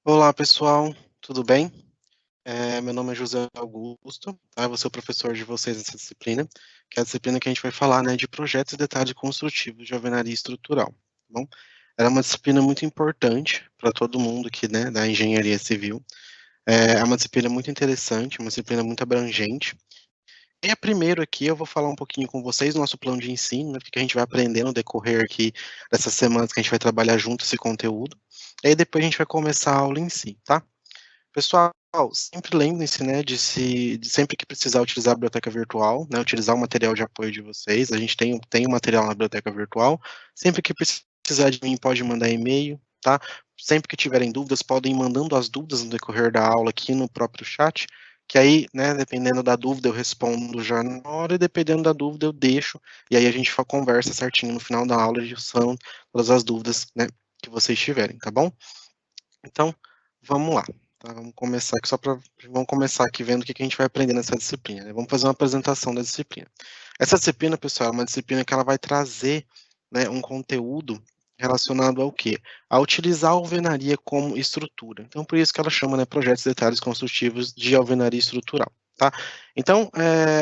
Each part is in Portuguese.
Olá, pessoal, tudo bem? Meu nome é José Augusto, tá? Eu vou ser o professor de vocês nessa disciplina, que é a disciplina que a gente vai falar, né, de projetos e detalhes construtivos de alvenaria estrutural, tá bom? Ela é uma disciplina muito importante para todo mundo aqui, né, da engenharia civil. É uma disciplina muito interessante, uma disciplina muito abrangente. E primeiro aqui eu vou falar um pouquinho com vocês do nosso plano de ensino, né, o que a gente vai aprender no decorrer aqui dessas semanas que a gente vai trabalhar junto esse conteúdo. E aí depois a gente vai começar a aula em si, tá? Pessoal, sempre lembrem-se, né, de sempre que precisar utilizar a biblioteca virtual, né, utilizar o material de apoio de vocês. A gente tem o material na biblioteca virtual. Sempre que precisar de mim, pode mandar e-mail, tá? Sempre que tiverem dúvidas, podem ir mandando as dúvidas no decorrer da aula aqui no próprio chat, que aí, né, dependendo da dúvida, eu respondo já na hora, e dependendo da dúvida, eu deixo, e aí a gente conversa certinho no final da aula, de são todas as dúvidas, né, que vocês tiverem, tá bom? Então, vamos lá. Tá? Vamos começar aqui vendo o que a gente vai aprender nessa disciplina, né? Vamos fazer uma apresentação da disciplina. Essa disciplina, pessoal, é uma disciplina que ela vai trazer, né, um conteúdo relacionado ao quê? A utilizar a alvenaria como estrutura. Então, por isso que ela chama, né, projetos e detalhes construtivos de alvenaria estrutural. Tá? Então,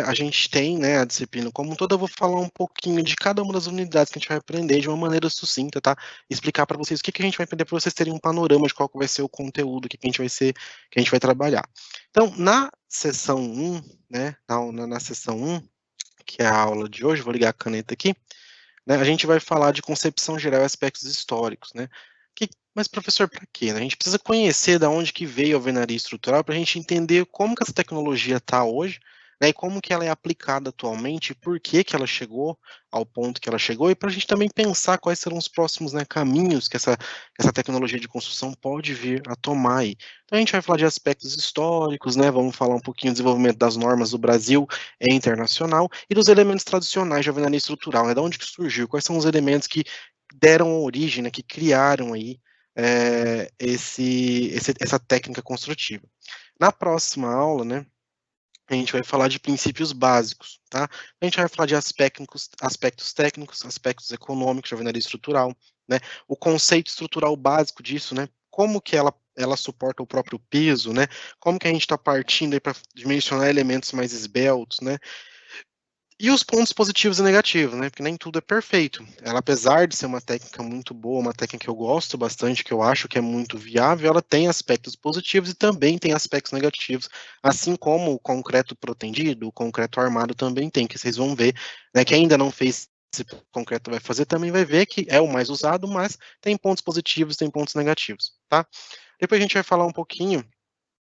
a gente tem, né, a disciplina como um todo. Eu vou falar um pouquinho de cada uma das unidades que a gente vai aprender de uma maneira sucinta, tá? Explicar para vocês o que a gente vai aprender, para vocês terem um panorama de qual que vai ser o conteúdo, o que a gente vai ser, que a gente vai trabalhar. Então, na sessão 1, né, na sessão 1, que é a aula de hoje, vou ligar a caneta aqui, né, a gente vai falar de concepção geral e aspectos históricos, né? Mas, professor, para quê? Né? A gente precisa conhecer da onde que veio a alvenaria estrutural para a gente entender como que essa tecnologia está hoje, né, e como que ela é aplicada atualmente, e por que que ela chegou ao ponto que ela chegou, e para a gente também pensar quais serão os próximos, né, caminhos que essa tecnologia de construção pode vir a tomar aí. Então a gente vai falar de aspectos históricos, né, vamos falar um pouquinho do desenvolvimento das normas do Brasil e internacional, e dos elementos tradicionais de alvenaria estrutural, né, de onde que surgiu, quais são os elementos que deram origem, né, que criaram aí essa técnica construtiva. Na próxima aula, né, a gente vai falar de princípios básicos, tá? A gente vai falar de aspectos técnicos, aspectos econômicos de alvenaria estrutural, né? O conceito estrutural básico disso, né? Como que ela suporta o próprio peso, né? Como que a gente está partindo aí para dimensionar elementos mais esbeltos, né? E os pontos positivos e negativos, né? Porque nem tudo é perfeito. Ela, apesar de ser uma técnica muito boa, uma técnica que eu gosto bastante, que eu acho que é muito viável, ela tem aspectos positivos e também tem aspectos negativos, assim como o concreto protendido, o concreto armado também tem, que vocês vão ver, né? Que ainda não fez esse concreto vai fazer, também vai ver que é o mais usado, mas tem pontos positivos, tem pontos negativos, tá? Depois a gente vai falar um pouquinho,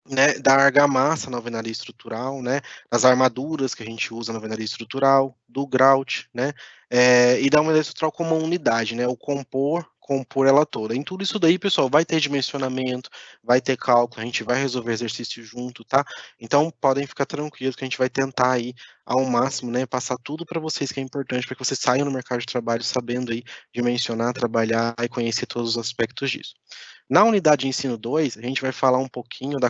né, da argamassa na alvenaria estrutural, né, das armaduras que a gente usa na alvenaria estrutural, do grout, né, e da alvenaria estrutural como uma unidade, né, o compor ela toda. Em tudo isso daí, pessoal, vai ter dimensionamento, vai ter cálculo, a gente vai resolver exercício junto, tá? Então, podem ficar tranquilos que a gente vai tentar aí, ao máximo, né, passar tudo para vocês que é importante, para que vocês saiam no mercado de trabalho sabendo aí dimensionar, trabalhar e conhecer todos os aspectos disso. Na unidade de ensino 2, a gente vai falar um pouquinho da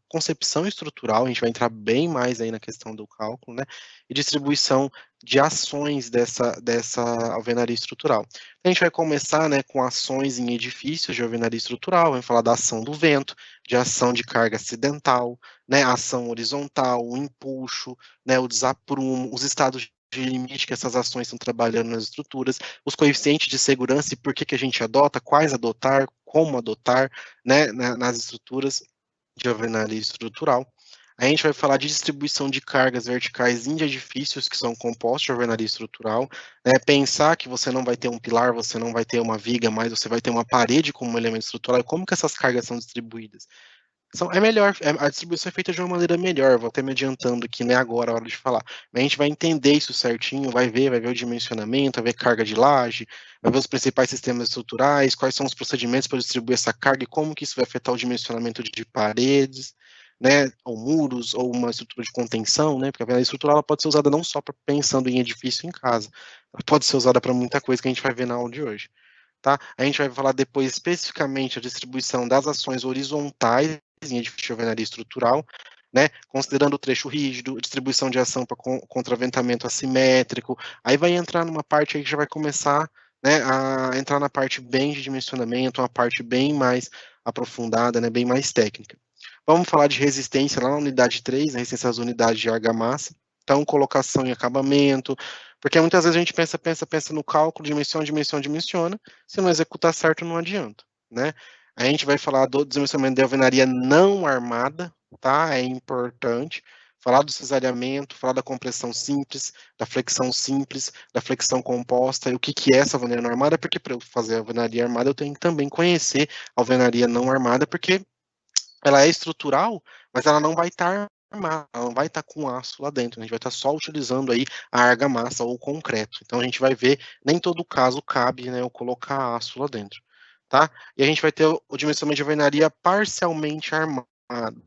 concepção estrutural, a gente vai entrar bem mais aí na questão do cálculo, né, e distribuição de ações dessa alvenaria estrutural. A gente vai começar, né, com ações em edifícios de alvenaria estrutural, vamos falar da ação do vento, de ação de carga acidental, né, ação horizontal, o empuxo, né, o desaprumo, os estados de limite que essas ações estão trabalhando nas estruturas, os coeficientes de segurança e por que a gente adota, quais adotar, como adotar, né, nas estruturas de alvenaria estrutural. A gente vai falar de distribuição de cargas verticais em edifícios que são compostos de alvenaria estrutural, né, pensar que você não vai ter um pilar, você não vai ter uma viga, mas você vai ter uma parede como elemento estrutural, e como que essas cargas são distribuídas? É melhor, a distribuição é feita de uma maneira melhor, vou até me adiantando aqui, né, agora, a hora de falar. Mas a gente vai entender isso certinho, vai ver o dimensionamento, vai ver carga de laje, vai ver os principais sistemas estruturais, quais são os procedimentos para distribuir essa carga e como que isso vai afetar o dimensionamento de paredes, né, ou muros, ou uma estrutura de contenção, né, porque a estrutura ela pode ser usada não só para pensando em edifício em casa, ela pode ser usada para muita coisa que a gente vai ver na aula de hoje. Tá? A gente vai falar depois especificamente a distribuição das ações horizontais em edifício de alvenaria estrutural, né, considerando o trecho rígido, distribuição de ação para contraventamento assimétrico, aí vai entrar numa parte aí que já vai começar, né, a entrar na parte bem de dimensionamento, uma parte bem mais aprofundada, né, bem mais técnica. Vamos falar de resistência lá na unidade 3, a resistência às unidades de argamassa. Então, colocação e acabamento, porque muitas vezes a gente pensa no cálculo, dimensiona, se não executar certo não adianta, né? A gente vai falar do dimensionamento de alvenaria não armada, tá? É importante. Falar do cesariamento, falar da compressão simples, da flexão composta, e o que é essa alvenaria não armada, porque para eu fazer a alvenaria armada eu tenho que também conhecer a alvenaria não armada, porque ela é estrutural, mas ela não vai estar armada, ela não vai estar com aço lá dentro, a gente vai estar só utilizando aí a argamassa ou o concreto. Então a gente vai ver, nem todo caso cabe, né, eu colocar aço lá dentro, tá? E a gente vai ter o dimensionamento de alvenaria parcialmente armado.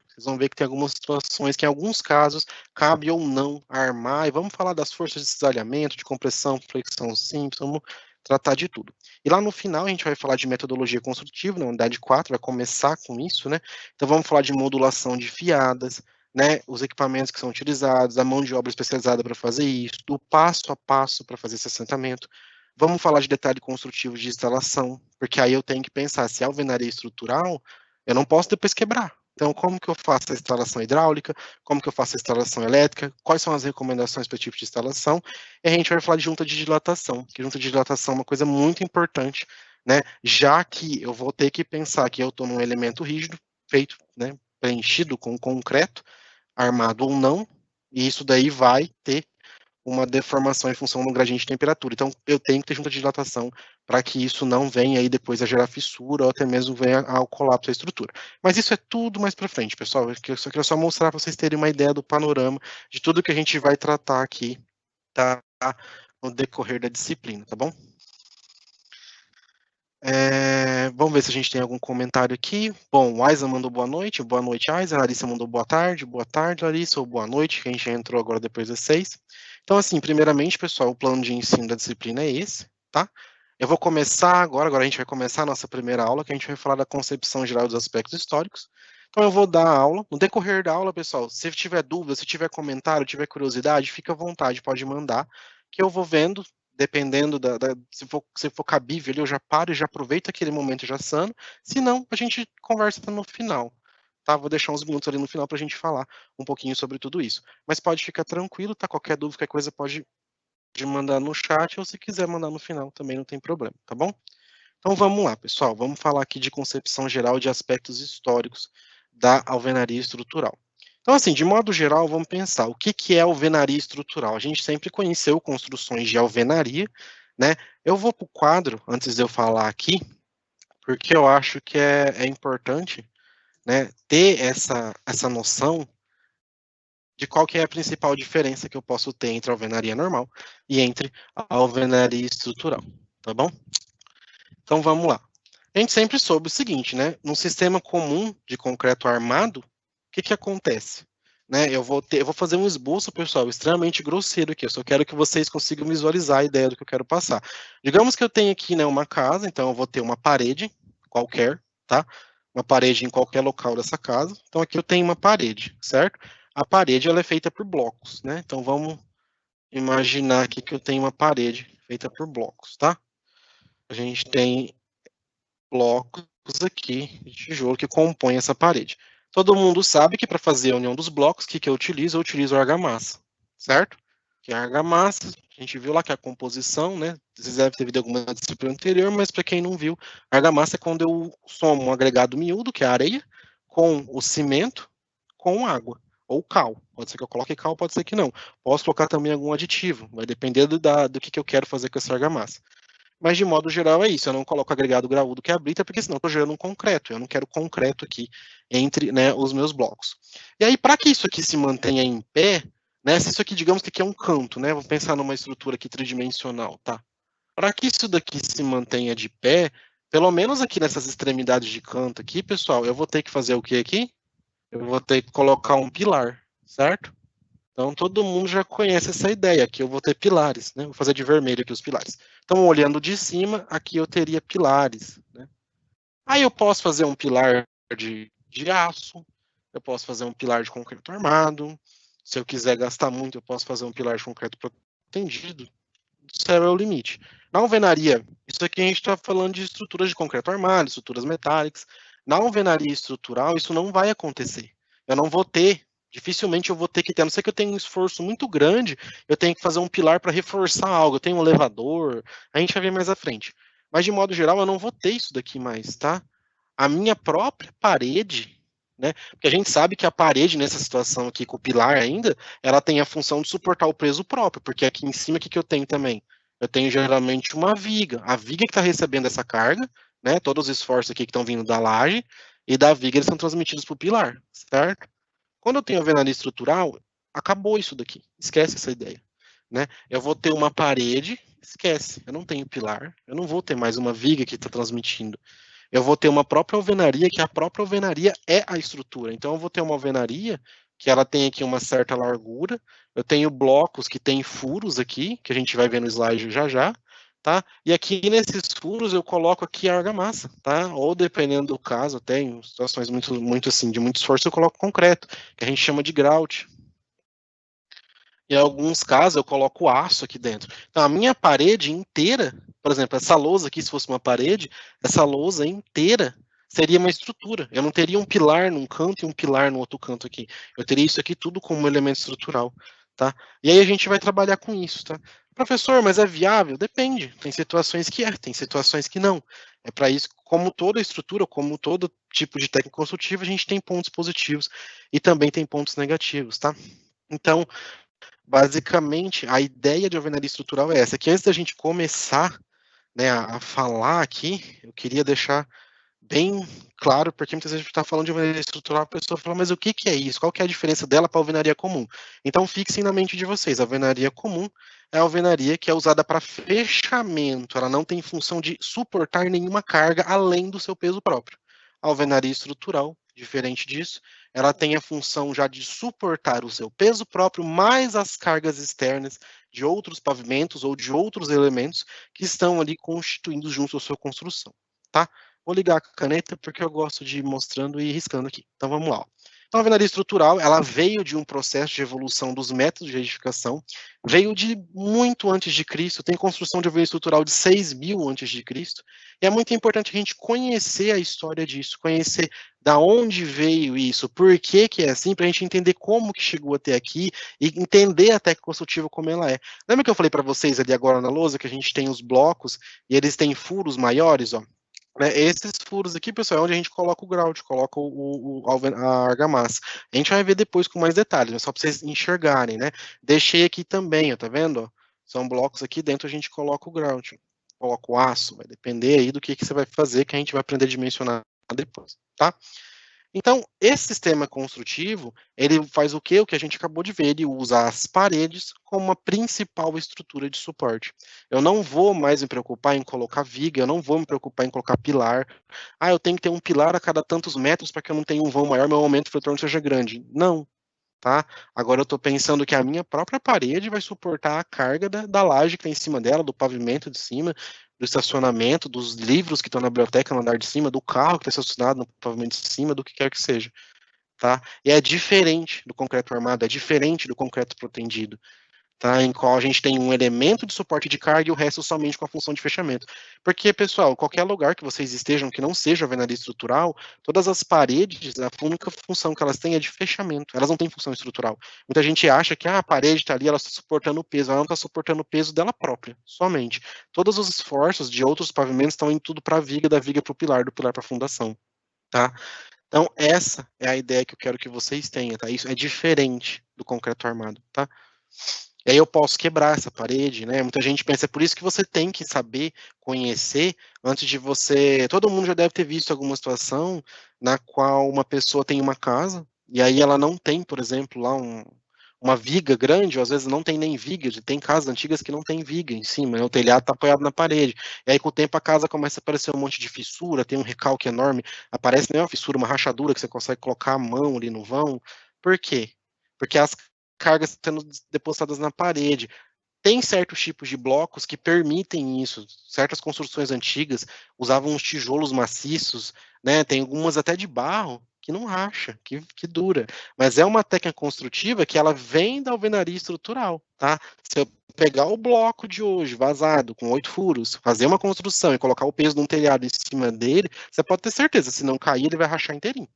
Vocês vão ver que tem algumas situações que, em alguns casos, cabe ou não armar. E vamos falar das forças de cisalhamento, de compressão, flexão simples, vamos tratar de tudo. E lá no final a gente vai falar de metodologia construtiva, na unidade 4, vai começar com isso, né? Então vamos falar de modulação de fiadas, né? Os equipamentos que são utilizados, a mão de obra especializada para fazer isso, o passo a passo para fazer esse assentamento. Vamos falar de detalhe construtivo de instalação, porque aí eu tenho que pensar, se é alvenaria estrutural, eu não posso depois quebrar. Então, como que eu faço a instalação hidráulica? Como que eu faço a instalação elétrica? Quais são as recomendações para esse tipo de instalação? E a gente vai falar de junta de dilatação, que junta de dilatação é uma coisa muito importante, né? Já que eu vou ter que pensar que eu estou num elemento rígido, feito, né, preenchido com concreto, armado ou não, e isso daí vai ter uma deformação em função do gradiente de temperatura. Então, eu tenho que ter junta de dilatação para que isso não venha aí depois a gerar fissura ou até mesmo venha ao colapso da estrutura. Mas isso é tudo mais para frente, pessoal. Eu só queria mostrar para vocês terem uma ideia do panorama de tudo que a gente vai tratar aqui, tá? No decorrer da disciplina, tá bom? Vamos ver se a gente tem algum comentário aqui. Bom, o Aiza mandou boa noite, Aiza. A Larissa mandou boa tarde, Larissa, ou boa noite, que a gente entrou agora depois das 6. Então, assim, primeiramente, pessoal, o plano de ensino da disciplina é esse, tá? Eu vou começar agora a gente vai começar a nossa primeira aula, que a gente vai falar da concepção geral dos aspectos históricos. Então, eu vou dar a aula. No decorrer da aula, pessoal, se tiver dúvida, se tiver comentário, tiver curiosidade, fica à vontade, pode mandar, que eu vou vendo, dependendo se for cabível, eu já paro e já aproveito aquele momento e já sano. Se não, a gente conversa no final. Tá? Vou deixar uns minutos ali no final para a gente falar um pouquinho sobre tudo isso. Mas pode ficar tranquilo, tá? Qualquer dúvida, qualquer coisa pode mandar no chat, ou se quiser mandar no final também não tem problema, tá bom? Então vamos lá, pessoal. Vamos falar aqui de concepção geral de aspectos históricos da alvenaria estrutural. Então, assim, de modo geral, vamos pensar o que é alvenaria estrutural. A gente sempre conheceu construções de alvenaria, né? Eu vou para o quadro, antes de eu falar aqui, porque eu acho que é importante, né, ter essa noção de qual que é a principal diferença que eu posso ter entre a alvenaria normal e entre a alvenaria estrutural, tá bom? Então vamos lá. A gente sempre soube o seguinte, né? Num sistema comum de concreto armado, o que acontece? Né, eu vou fazer um esboço, pessoal, extremamente grosseiro aqui. Eu só quero que vocês consigam visualizar a ideia do que eu quero passar. Digamos que eu tenho aqui, né, uma casa, então eu vou ter uma parede qualquer, tá? Uma parede em qualquer local dessa casa. Então aqui eu tenho uma parede, certo? A parede ela é feita por blocos, né? Então vamos imaginar aqui que eu tenho uma parede feita por blocos, tá? A gente tem blocos aqui de tijolo que compõem essa parede. Todo mundo sabe que para fazer a união dos blocos, o que eu utilizo? Eu utilizo argamassa, certo? Que é a argamassa, a gente viu lá que é a composição, né? Vocês devem ter visto alguma disciplina anterior, mas para quem não viu, a argamassa é quando eu somo um agregado miúdo, que é a areia, com o cimento, com água, ou cal. Pode ser que eu coloque cal, pode ser que não. Posso colocar também algum aditivo, vai depender do que eu quero fazer com essa argamassa. Mas, de modo geral, é isso. Eu não coloco agregado graúdo que é a brita, porque senão eu estou gerando um concreto. Eu não quero concreto aqui entre, né, os meus blocos. E aí, para que isso aqui se mantenha em pé, né, se isso aqui, digamos que aqui é um canto, né, vou pensar numa estrutura aqui tridimensional, tá? Para que isso daqui se mantenha de pé, pelo menos aqui nessas extremidades de canto aqui, pessoal, eu vou ter que fazer o que aqui? Eu vou ter que colocar um pilar, certo? Então, todo mundo já conhece essa ideia, que eu vou ter pilares, né? Vou fazer de vermelho aqui os pilares. Então, olhando de cima, aqui eu teria pilares, né? Aí eu posso fazer um pilar de aço, eu posso fazer um pilar de concreto armado, se eu quiser gastar muito, eu posso fazer um pilar de concreto protendido, do céu é o limite. Na alvenaria, isso aqui a gente está falando de estruturas de concreto armado, estruturas metálicas. Na alvenaria estrutural, isso não vai acontecer. Eu não vou ter, dificilmente eu vou ter que ter, a não ser que eu tenha um esforço muito grande, eu tenho que fazer um pilar para reforçar algo, eu tenho um elevador, a gente vai ver mais à frente. Mas, de modo geral, eu não vou ter isso daqui mais, tá? A minha própria parede, né? Porque a gente sabe que a parede, nessa situação aqui com o pilar ainda, ela tem a função de suportar o peso próprio, porque aqui em cima, o que, que eu tenho também? Eu tenho geralmente uma viga. A viga que está recebendo essa carga, né? Todos os esforços aqui que estão vindo da laje, e da viga eles são transmitidos para o pilar, certo? Quando eu tenho alvenaria estrutural, acabou isso daqui. Esquece essa ideia. Né? Eu vou ter uma parede, esquece, eu não tenho pilar, eu não vou ter mais uma viga que está transmitindo. Eu vou ter uma própria alvenaria, que a própria alvenaria é a estrutura. Então, eu vou ter uma alvenaria que ela tem aqui uma certa largura. Eu tenho blocos que tem furos aqui, que a gente vai ver no slide já já, tá? E aqui nesses furos eu coloco aqui a argamassa, tá? Ou dependendo do caso, até em situações muito assim, de muito esforço, eu coloco concreto, que a gente chama de grout. Em alguns casos eu coloco aço aqui dentro. Então a minha parede inteira, por exemplo, essa lousa aqui, se fosse uma parede, essa lousa inteira seria uma estrutura. Eu não teria um pilar num canto e um pilar no outro canto aqui. Eu teria isso aqui tudo como elemento estrutural, tá? E aí a gente vai trabalhar com isso, tá? Professor, mas é viável? Depende. Tem situações que é, tem situações que não. É para isso, como toda estrutura, como todo tipo de técnica construtiva, a gente tem pontos positivos e também tem pontos negativos, tá? Então, basicamente, a ideia de alvenaria estrutural é essa, que antes da gente começar, né, a falar aqui, eu queria deixar bem claro, porque muitas vezes a gente está falando de alvenaria estrutural, a pessoa fala, mas o que, que é isso? Qual que é a diferença dela para a alvenaria comum? Então, fixem na mente de vocês, a alvenaria comum é a alvenaria que é usada para fechamento, ela não tem função de suportar nenhuma carga além do seu peso próprio. A alvenaria estrutural, diferente disso, ela tem a função já de suportar o seu peso próprio, mais as cargas externas de outros pavimentos ou de outros elementos que estão ali constituindo junto à sua construção, tá? Vou ligar a caneta porque eu gosto de ir mostrando e riscando aqui. Então vamos lá. Então, a alvenaria estrutural, ela veio de um processo de evolução dos métodos de edificação, veio de muito antes de Cristo, tem construção de alvenaria estrutural de 6.000 antes de Cristo, e é muito importante a gente conhecer a história disso, conhecer da onde veio isso, por que que é assim, para a gente entender como que chegou até aqui e entender a técnica construtiva como ela é. Lembra que eu falei para vocês ali agora na lousa que a gente tem os blocos e eles têm furos maiores, ó? Né, esses furos aqui, pessoal, é onde a gente coloca o grout, coloca a argamassa. A gente vai ver depois com mais detalhes, mas só para vocês enxergarem, né? Deixei aqui também, ó, tá vendo? Ó? São blocos aqui dentro, a gente coloca o grout, coloca o aço, vai depender aí do que você vai fazer, que a gente vai aprender a dimensionar depois, tá? Então, esse sistema construtivo, ele faz o quê? O que a gente acabou de ver, ele usa as paredes como uma principal estrutura de suporte. Eu não vou mais me preocupar em colocar viga, eu não vou me preocupar em colocar pilar. Ah, eu tenho que ter um pilar a cada tantos metros para que eu não tenha um vão maior, meu aumento de retorno seja grande. Não, tá? Agora eu estou pensando que a minha própria parede vai suportar a carga da laje que está em cima dela, do pavimento de cima, do estacionamento, dos livros que estão na biblioteca no andar de cima, do carro que está estacionado no pavimento de cima, do que quer que seja, tá? E é diferente do concreto armado, é diferente do concreto protendido, tá? Em qual a gente tem um elemento de suporte de carga e o resto somente com a função de fechamento. Porque, pessoal, qualquer lugar que vocês estejam que não seja alvenaria estrutural, todas as paredes, a única função que elas têm é de fechamento, elas não têm função estrutural. Muita gente acha que a parede está ali, ela está suportando o peso, ela não está suportando o peso dela própria, somente. Todos os esforços de outros pavimentos estão indo tudo para a viga, da viga para o pilar, do pilar para a fundação, tá? Então, essa é a ideia que eu quero que vocês tenham, tá? Isso é diferente do concreto armado, tá? E aí eu posso quebrar essa parede, né? Muita gente pensa, é por isso que você tem que saber, conhecer, antes de você... Todo mundo já deve ter visto alguma situação na qual uma pessoa tem uma casa, e aí ela não tem, por exemplo, lá uma viga grande, ou às vezes não tem nem viga, tem casas antigas que não tem viga em cima, né? O telhado está apoiado na parede. E aí com o tempo a casa começa a aparecer um monte de fissura, tem um recalque enorme, aparece nem uma fissura, uma rachadura que você consegue colocar a mão ali no vão. Por quê? Porque as cargas sendo depositadas na parede. Tem certos tipos de blocos que permitem isso. Certas construções antigas usavam uns tijolos maciços, né? Tem algumas até de barro que não racha, que dura. Mas é uma técnica construtiva que ela vem da alvenaria estrutural, tá? Se eu pegar o bloco de hoje, vazado, com 8 furos, fazer uma construção e colocar o peso de um telhado em cima dele, você pode ter certeza, se não cair, ele vai rachar inteirinho.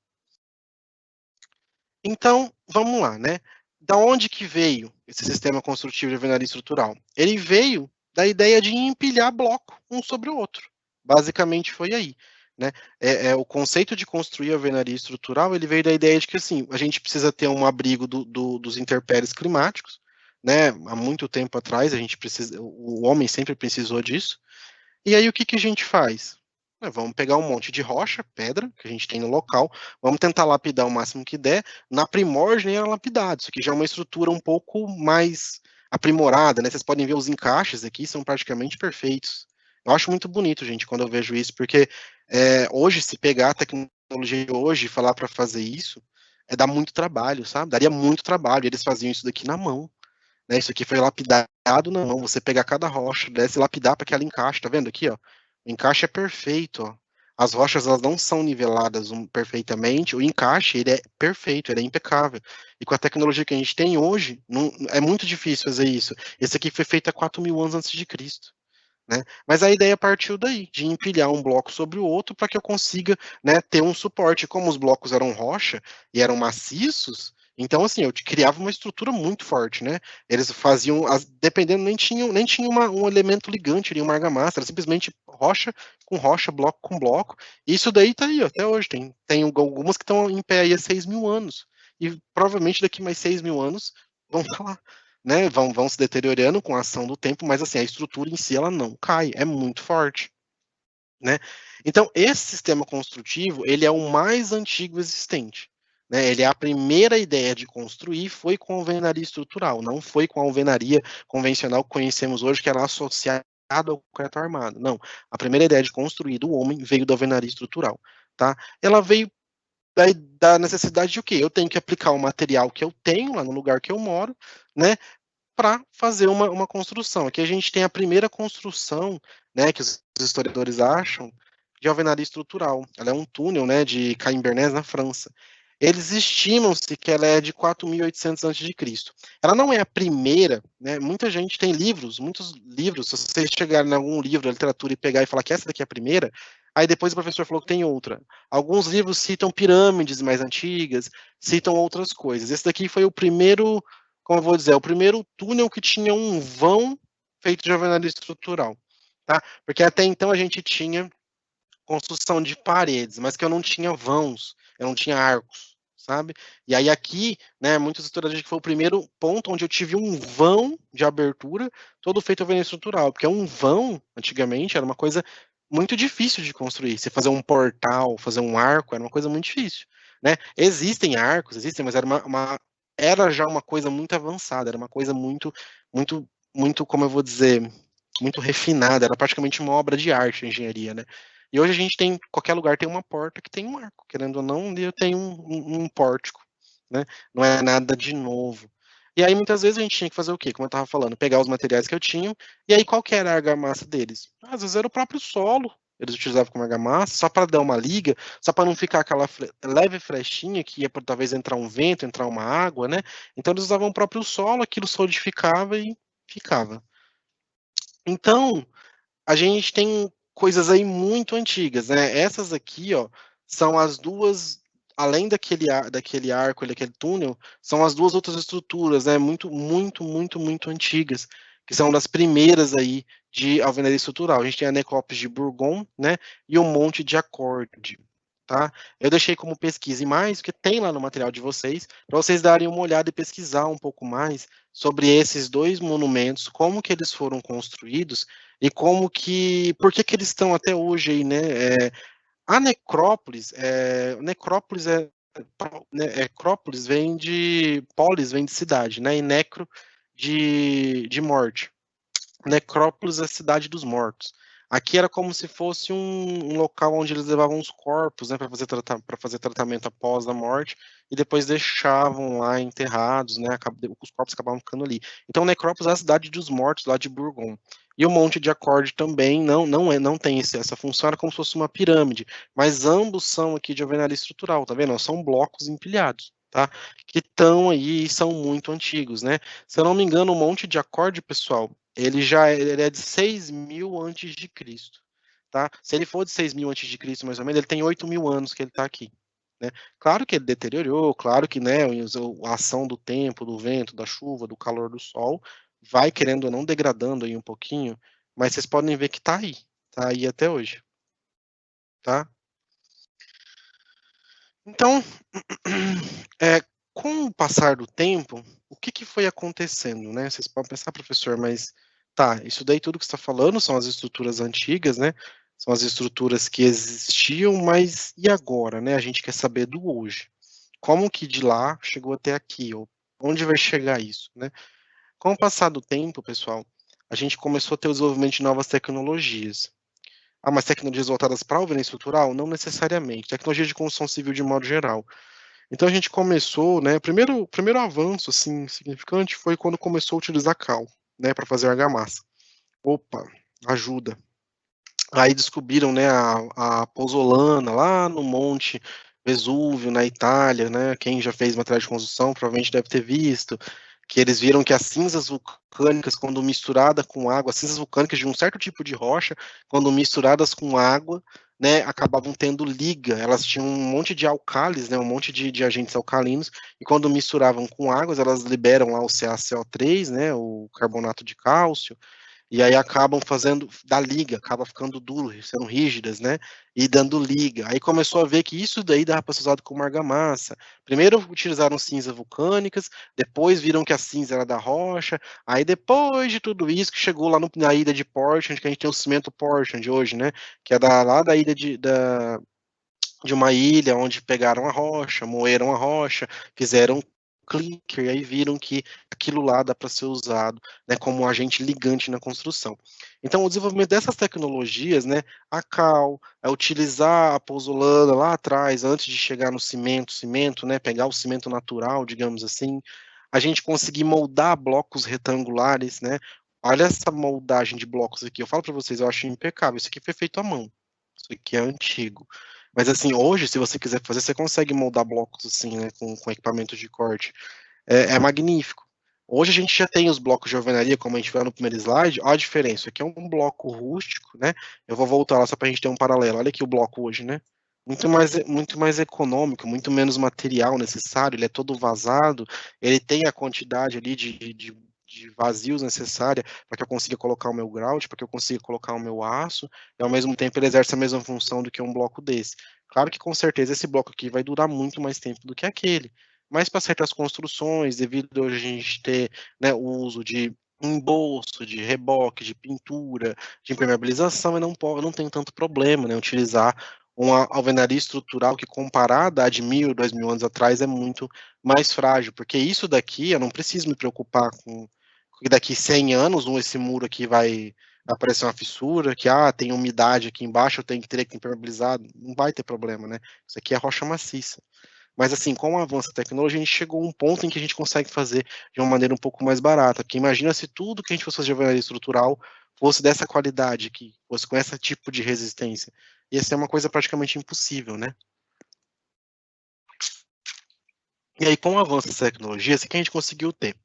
Então, vamos lá, né? Da onde que veio esse sistema construtivo de alvenaria estrutural? Ele veio da ideia de empilhar bloco um sobre o outro. Basicamente foi aí, né? O conceito de construir alvenaria estrutural, ele veio da ideia de que, assim, a gente precisa ter um abrigo dos intempéries climáticos, né? Há muito tempo atrás, o homem sempre precisou disso. E aí, o que que a gente faz? Vamos pegar um monte de rocha, pedra, que a gente tem no local, vamos tentar lapidar o máximo que der. Na primórdia nem era lapidado, isso aqui já é uma estrutura um pouco mais aprimorada, né? Vocês podem ver os encaixes aqui, são praticamente perfeitos. Eu acho muito bonito, gente, quando eu vejo isso, porque hoje, se pegar a tecnologia de hoje e falar para fazer isso, dá muito trabalho, sabe? Daria muito trabalho, eles faziam isso daqui na mão, né? Isso aqui foi lapidado na mão. Você pegar cada rocha, desce e lapidar para que ela encaixe. Tá vendo aqui, ó? O encaixe é perfeito, ó. As rochas, elas não são niveladas perfeitamente. O encaixe, ele é perfeito, ele é impecável. E com a tecnologia que a gente tem hoje, não, é muito difícil fazer isso. Esse aqui foi feito há 4.000 anos antes de Cristo. Né? Mas a ideia partiu daí, de empilhar um bloco sobre o outro para que eu consiga, né, ter um suporte. Como os blocos eram rocha e eram maciços, então assim, eu criava uma estrutura muito forte, né? Eles faziam, dependendo, nem tinha um elemento ligante, nem uma argamassa, era simplesmente rocha com rocha, bloco com bloco. E isso daí tá aí, ó, até hoje. Tem algumas que estão em pé aí há 6.000 anos. E provavelmente daqui mais 6.000 anos vão estar lá, né, vão se deteriorando com a ação do tempo, mas assim, a estrutura em si ela não cai, é muito forte, né? Então, esse sistema construtivo, ele é o mais antigo existente, né? Ele é a primeira ideia de construir foi com a alvenaria estrutural, não foi com a alvenaria convencional que conhecemos hoje, que era associada ao concreto armado. Não, a primeira ideia de construir do homem veio da alvenaria estrutural, tá? Ela veio da necessidade de o quê? Eu tenho que aplicar o material que eu tenho lá no lugar que eu moro, né, para fazer uma construção. Aqui a gente tem a primeira construção, né, que os historiadores acham, de alvenaria estrutural. Ela é um túnel, né, de Caimbernés, na França. Eles estimam-se que ela é de 4.800 a.C. Ela não é a primeira, né? Muita gente tem livros, muitos livros. Se vocês chegarem em algum livro da literatura e pegar e falar que essa daqui é a primeira, aí depois o professor falou que tem outra. Alguns livros citam pirâmides mais antigas, citam outras coisas. Esse daqui foi o primeiro, como eu vou dizer, o primeiro túnel que tinha um vão feito de alvenaria estrutural, tá? Porque até então a gente tinha construção de paredes, mas que eu não tinha vãos, eu não tinha arcos, sabe? E aí aqui, né, muitos historiadores dizem que foi o primeiro ponto onde eu tive um vão de abertura, todo feito alvenaria estrutural, porque um vão, antigamente, era uma coisa muito difícil de construir. Você fazer um portal, fazer um arco, era uma coisa muito difícil, né? Existem arcos, mas era era já uma coisa muito avançada, era uma coisa muito, como eu vou dizer, muito refinada, era praticamente uma obra de arte a engenharia, né? E hoje a gente tem, qualquer lugar tem uma porta que tem um arco, querendo ou não, eu tenho um pórtico, né? Não é nada de novo. E aí muitas vezes a gente tinha que fazer o quê? Como eu estava falando, pegar os materiais que eu tinha, e aí qual que era a argamassa deles? Às vezes era o próprio solo, eles utilizavam como argamassa, só para dar uma liga, só para não ficar aquela leve flechinha que ia talvez entrar um vento, entrar uma água, né? Então eles usavam o próprio solo, aquilo solidificava e ficava. Então, a gente tem coisas aí muito antigas, né? Essas aqui, ó, são as duas, além daquele arco, daquele túnel, são as duas outras estruturas, né? Muito antigas, que são das primeiras aí de alvenaria estrutural. A gente tem a necrópole de Bourgogne, né? E o Monte de Acorde, tá? Eu deixei como pesquisa e mais, porque tem lá no material de vocês, para vocês darem uma olhada e pesquisar um pouco mais sobre esses dois monumentos, como que eles foram construídos e por que que eles estão até hoje aí, né? A necrópolis necrópolis vem de polis, vem de cidade, né? E necro de morte. Necrópolis é a cidade dos mortos. Aqui era como se fosse um local onde eles levavam os corpos, né, para fazer tratamento após a morte, e depois deixavam lá enterrados, né, os corpos acabavam ficando ali. Então, Necrópolis é a cidade dos mortos lá de Bourgogne. E o Monte de Acorde também não tem essa função, era como se fosse uma pirâmide, mas ambos são aqui de alvenaria estrutural, tá vendo? São blocos empilhados. tá? Que estão aí e são muito antigos, né? Se eu não me engano, um monte de acorde, pessoal, ele é de 6.000 antes de Cristo, tá? Se ele for de 6.000 antes de Cristo, mais ou menos, ele tem 8.000 anos que ele está aqui, né? Claro que ele deteriorou, claro que, né, a ação do tempo, do vento, da chuva, do calor do sol, vai, querendo ou não, degradando aí um pouquinho, mas vocês podem ver que tá aí até hoje, tá? Então, com o passar do tempo, o que que foi acontecendo, né? Vocês podem pensar: "Professor, mas tá, isso daí tudo que você está falando são as estruturas antigas, né, são as estruturas que existiam, mas e agora, né? A gente quer saber do hoje. Como que de lá chegou até aqui, ou onde vai chegar isso, né?" Com o passar do tempo, pessoal, a gente começou a ter o desenvolvimento de novas tecnologias. Ah, mas tecnologias voltadas para a alvenaria estrutural? Não necessariamente, tecnologia de construção civil de modo geral. Então a gente começou, né, o primeiro avanço, assim, significante foi quando começou a utilizar cal, né, para fazer argamassa. Opa, ajuda. Aí descobriram, né, a pozzolana lá no Monte Vesúvio, na Itália, né, quem já fez material de construção provavelmente deve ter visto, que eles viram que as cinzas vulcânicas, quando misturada com água, as cinzas vulcânicas de um certo tipo de rocha, quando misturadas com água, né, acabavam tendo liga, elas tinham um monte de alcalis, né, um monte de agentes alcalinos, e quando misturavam com águas, elas liberam lá o CaCO3, né, o carbonato de cálcio, e aí acabam fazendo da liga, acaba ficando duro, sendo rígidas, né, e dando liga. Aí começou a ver que isso daí dava para ser usado como argamassa. Primeiro utilizaram cinzas vulcânicas, depois viram que a cinza era da rocha, aí depois de tudo isso que chegou lá na ilha de Portland, que a gente tem o cimento Portland hoje, né, que é lá da ilha de uma ilha onde pegaram a rocha, moeram a rocha, fizeram clinker, e aí viram que aquilo lá dá para ser usado, né, como um agente ligante na construção. Então, o desenvolvimento dessas tecnologias, né, a cal, utilizar a pozzolana lá atrás, antes de chegar no cimento, né, pegar o cimento natural, digamos assim, a gente conseguir moldar blocos retangulares, né. Olha essa moldagem de blocos aqui, eu falo para vocês, eu acho impecável, isso aqui foi feito à mão, isso aqui é antigo. Mas assim, hoje, se você quiser fazer, você consegue moldar blocos assim, né, com equipamento de corte. É magnífico. Hoje a gente já tem os blocos de alvenaria, como a gente viu no primeiro slide, olha a diferença, isso aqui é um bloco rústico, né, eu vou voltar lá só para a gente ter um paralelo, olha aqui o bloco hoje, né, muito mais econômico, muito menos material necessário, ele é todo vazado, ele tem a quantidade ali de vazios necessária para que eu consiga colocar o meu grout, para que eu consiga colocar o meu aço, e ao mesmo tempo ele exerce a mesma função do que um bloco desse. Claro que com certeza esse bloco aqui vai durar muito mais tempo do que aquele, mas para certas construções, devido a hoje a gente ter, né, o uso de embolso, de reboque, de pintura, de impermeabilização, eu não tenho tanto problema, né, utilizar uma alvenaria estrutural que, comparada à de 1.000, 2.000 anos atrás, é muito mais frágil, porque isso daqui eu não preciso me preocupar com que daqui 100 anos esse muro aqui vai aparecer uma fissura, que tem umidade aqui embaixo, eu tenho que ter que impermeabilizar, não vai ter problema, né? Isso aqui é rocha maciça. Mas assim, com o avanço da tecnologia, a gente chegou a um ponto em que a gente consegue fazer de uma maneira um pouco mais barata, porque imagina se tudo que a gente fosse fazer de alvenaria estrutural fosse dessa qualidade aqui, fosse com esse tipo de resistência. Ia ser uma coisa praticamente impossível, né? E aí, com o avanço dessa tecnologia, o que a gente conseguiu ter?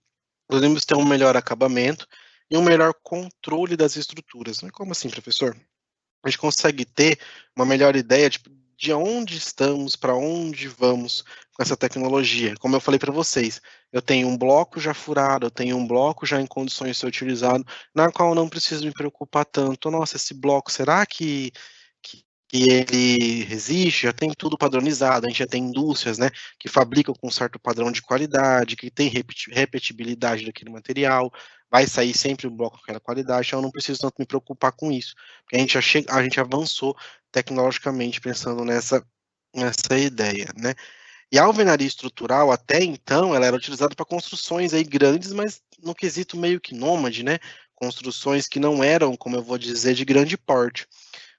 Podemos ter um melhor acabamento e um melhor controle das estruturas. Mas como assim, professor? A gente consegue ter uma melhor ideia de onde estamos, para onde vamos com essa tecnologia. Como eu falei para vocês, eu tenho um bloco já furado, eu tenho um bloco já em condições de ser utilizado, na qual eu não preciso me preocupar tanto. Nossa, esse bloco, será que ele resiste? Já tem tudo padronizado, a gente já tem indústrias, né, que fabricam com certo padrão de qualidade, que tem repetibilidade daquele material, vai sair sempre um bloco com aquela qualidade, então eu não preciso tanto me preocupar com isso, porque a gente avançou tecnologicamente pensando nessa ideia, né. E a alvenaria estrutural, até então, ela era utilizada para construções aí grandes, mas no quesito meio que nômade, né, construções que não eram, como eu vou dizer, de grande porte.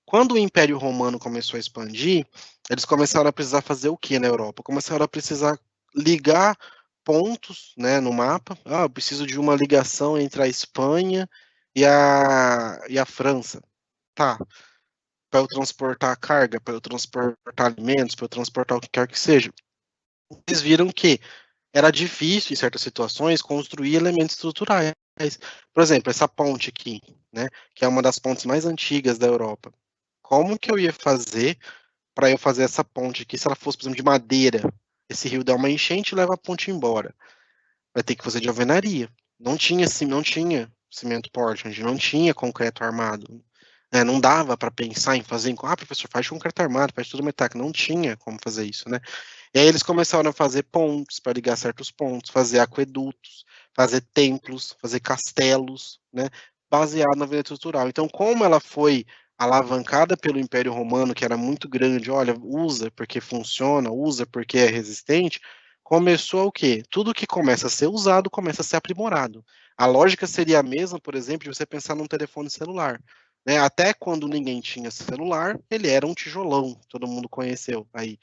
Quando o Império Romano começou a expandir, eles começaram a precisar fazer o que na Europa? Começaram a precisar ligar pontos, né, no mapa. Eu preciso de uma ligação entre a Espanha e a França. Tá, para eu transportar carga, para eu transportar alimentos, para eu transportar o que quer que seja. eles viram que era difícil, em certas situações, construir elementos estruturais. Por exemplo, essa ponte aqui, né, que é uma das pontes mais antigas da Europa. Como que eu ia fazer para eu fazer essa ponte aqui, se ela fosse, por exemplo, de madeira? Esse rio dá uma enchente e leva a ponte embora. Vai ter que fazer de alvenaria. Não tinha cimento Portland, não tinha concreto armado. Né? Não dava para pensar em fazer, professor, faz concreto armado, faz tudo metálico. Não tinha como fazer isso, né? E aí eles começaram a fazer pontes para ligar certos pontos, fazer aquedutos, fazer templos, fazer castelos, né? Baseado na vida estrutural. Então, como ela foi alavancada pelo Império Romano, que era muito grande, olha, usa porque funciona, usa porque é resistente, começou o quê? Tudo que começa a ser usado começa a ser aprimorado. A lógica seria a mesma, por exemplo, de você pensar num telefone celular. Né? Até quando ninguém tinha celular, ele era um tijolão, todo mundo conheceu aí.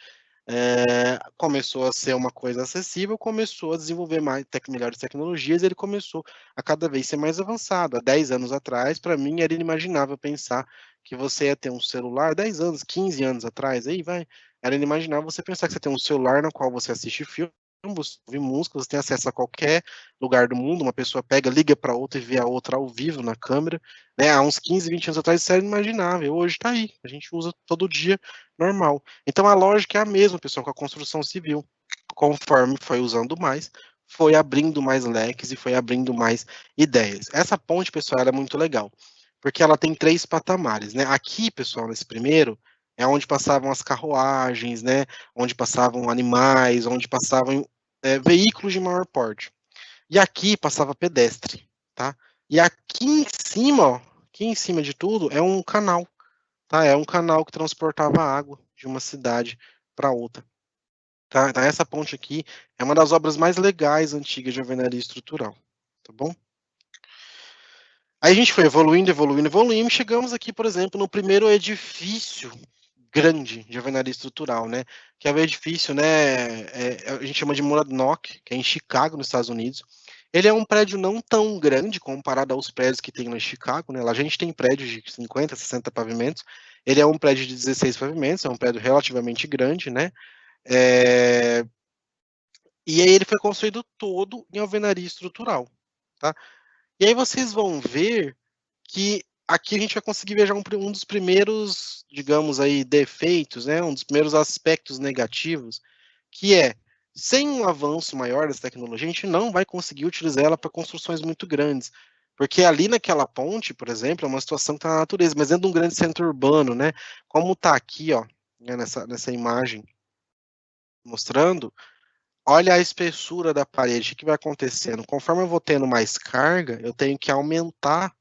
Começou a ser uma coisa acessível, começou a desenvolver melhores tecnologias, e ele começou a cada vez ser mais avançado. Há 10 anos atrás, para mim, era inimaginável pensar que você ia ter um celular, 10 anos, 15 anos atrás, aí vai, era inimaginável você pensar que você tem um celular no qual você assiste filme, você ouve música, você tem acesso a qualquer lugar do mundo, uma pessoa pega, liga para outra e vê a outra ao vivo na câmera, né? Há uns 15, 20 anos atrás isso era inimaginável, hoje está aí, a gente usa todo dia, normal. Então a lógica é a mesma, pessoal, com a construção civil. Conforme foi usando mais, foi abrindo mais leques e foi abrindo mais ideias. Essa ponte, pessoal, ela é muito legal, porque ela tem 3 patamares, né? Aqui, pessoal, nesse primeiro, é onde passavam as carruagens, né? Onde passavam animais, onde passavam veículos de maior porte. E aqui passava pedestre, tá? E aqui em cima, ó, aqui em cima de tudo, é um canal, tá? É um canal que transportava água de uma cidade para outra. Tá? Então, essa ponte aqui é uma das obras mais legais antigas de alvenaria estrutural, tá bom? Aí a gente foi evoluindo, evoluindo, evoluindo, e chegamos aqui, por exemplo, no primeiro edifício grande de alvenaria estrutural, né? Que é o edifício, né? A gente chama de Monadnock, que é em Chicago, nos Estados Unidos. Ele é um prédio não tão grande comparado aos prédios que tem lá em Chicago, né? Lá a gente tem prédios de 50, 60 pavimentos. Ele é um prédio de 16 pavimentos, é um prédio relativamente grande, né? É... E aí ele foi construído todo em alvenaria estrutural, tá? E aí vocês vão ver que aqui a gente vai conseguir ver já um dos primeiros, digamos aí, defeitos, né? Um dos primeiros aspectos negativos, que é, sem um avanço maior dessa tecnologia, a gente não vai conseguir utilizar ela para construções muito grandes. Porque ali naquela ponte, por exemplo, é uma situação que está na natureza, mas dentro de um grande centro urbano, né? Como está aqui, ó, né, nessa imagem mostrando, olha a espessura da parede, o que vai acontecendo? Conforme eu vou tendo mais carga, eu tenho que aumentar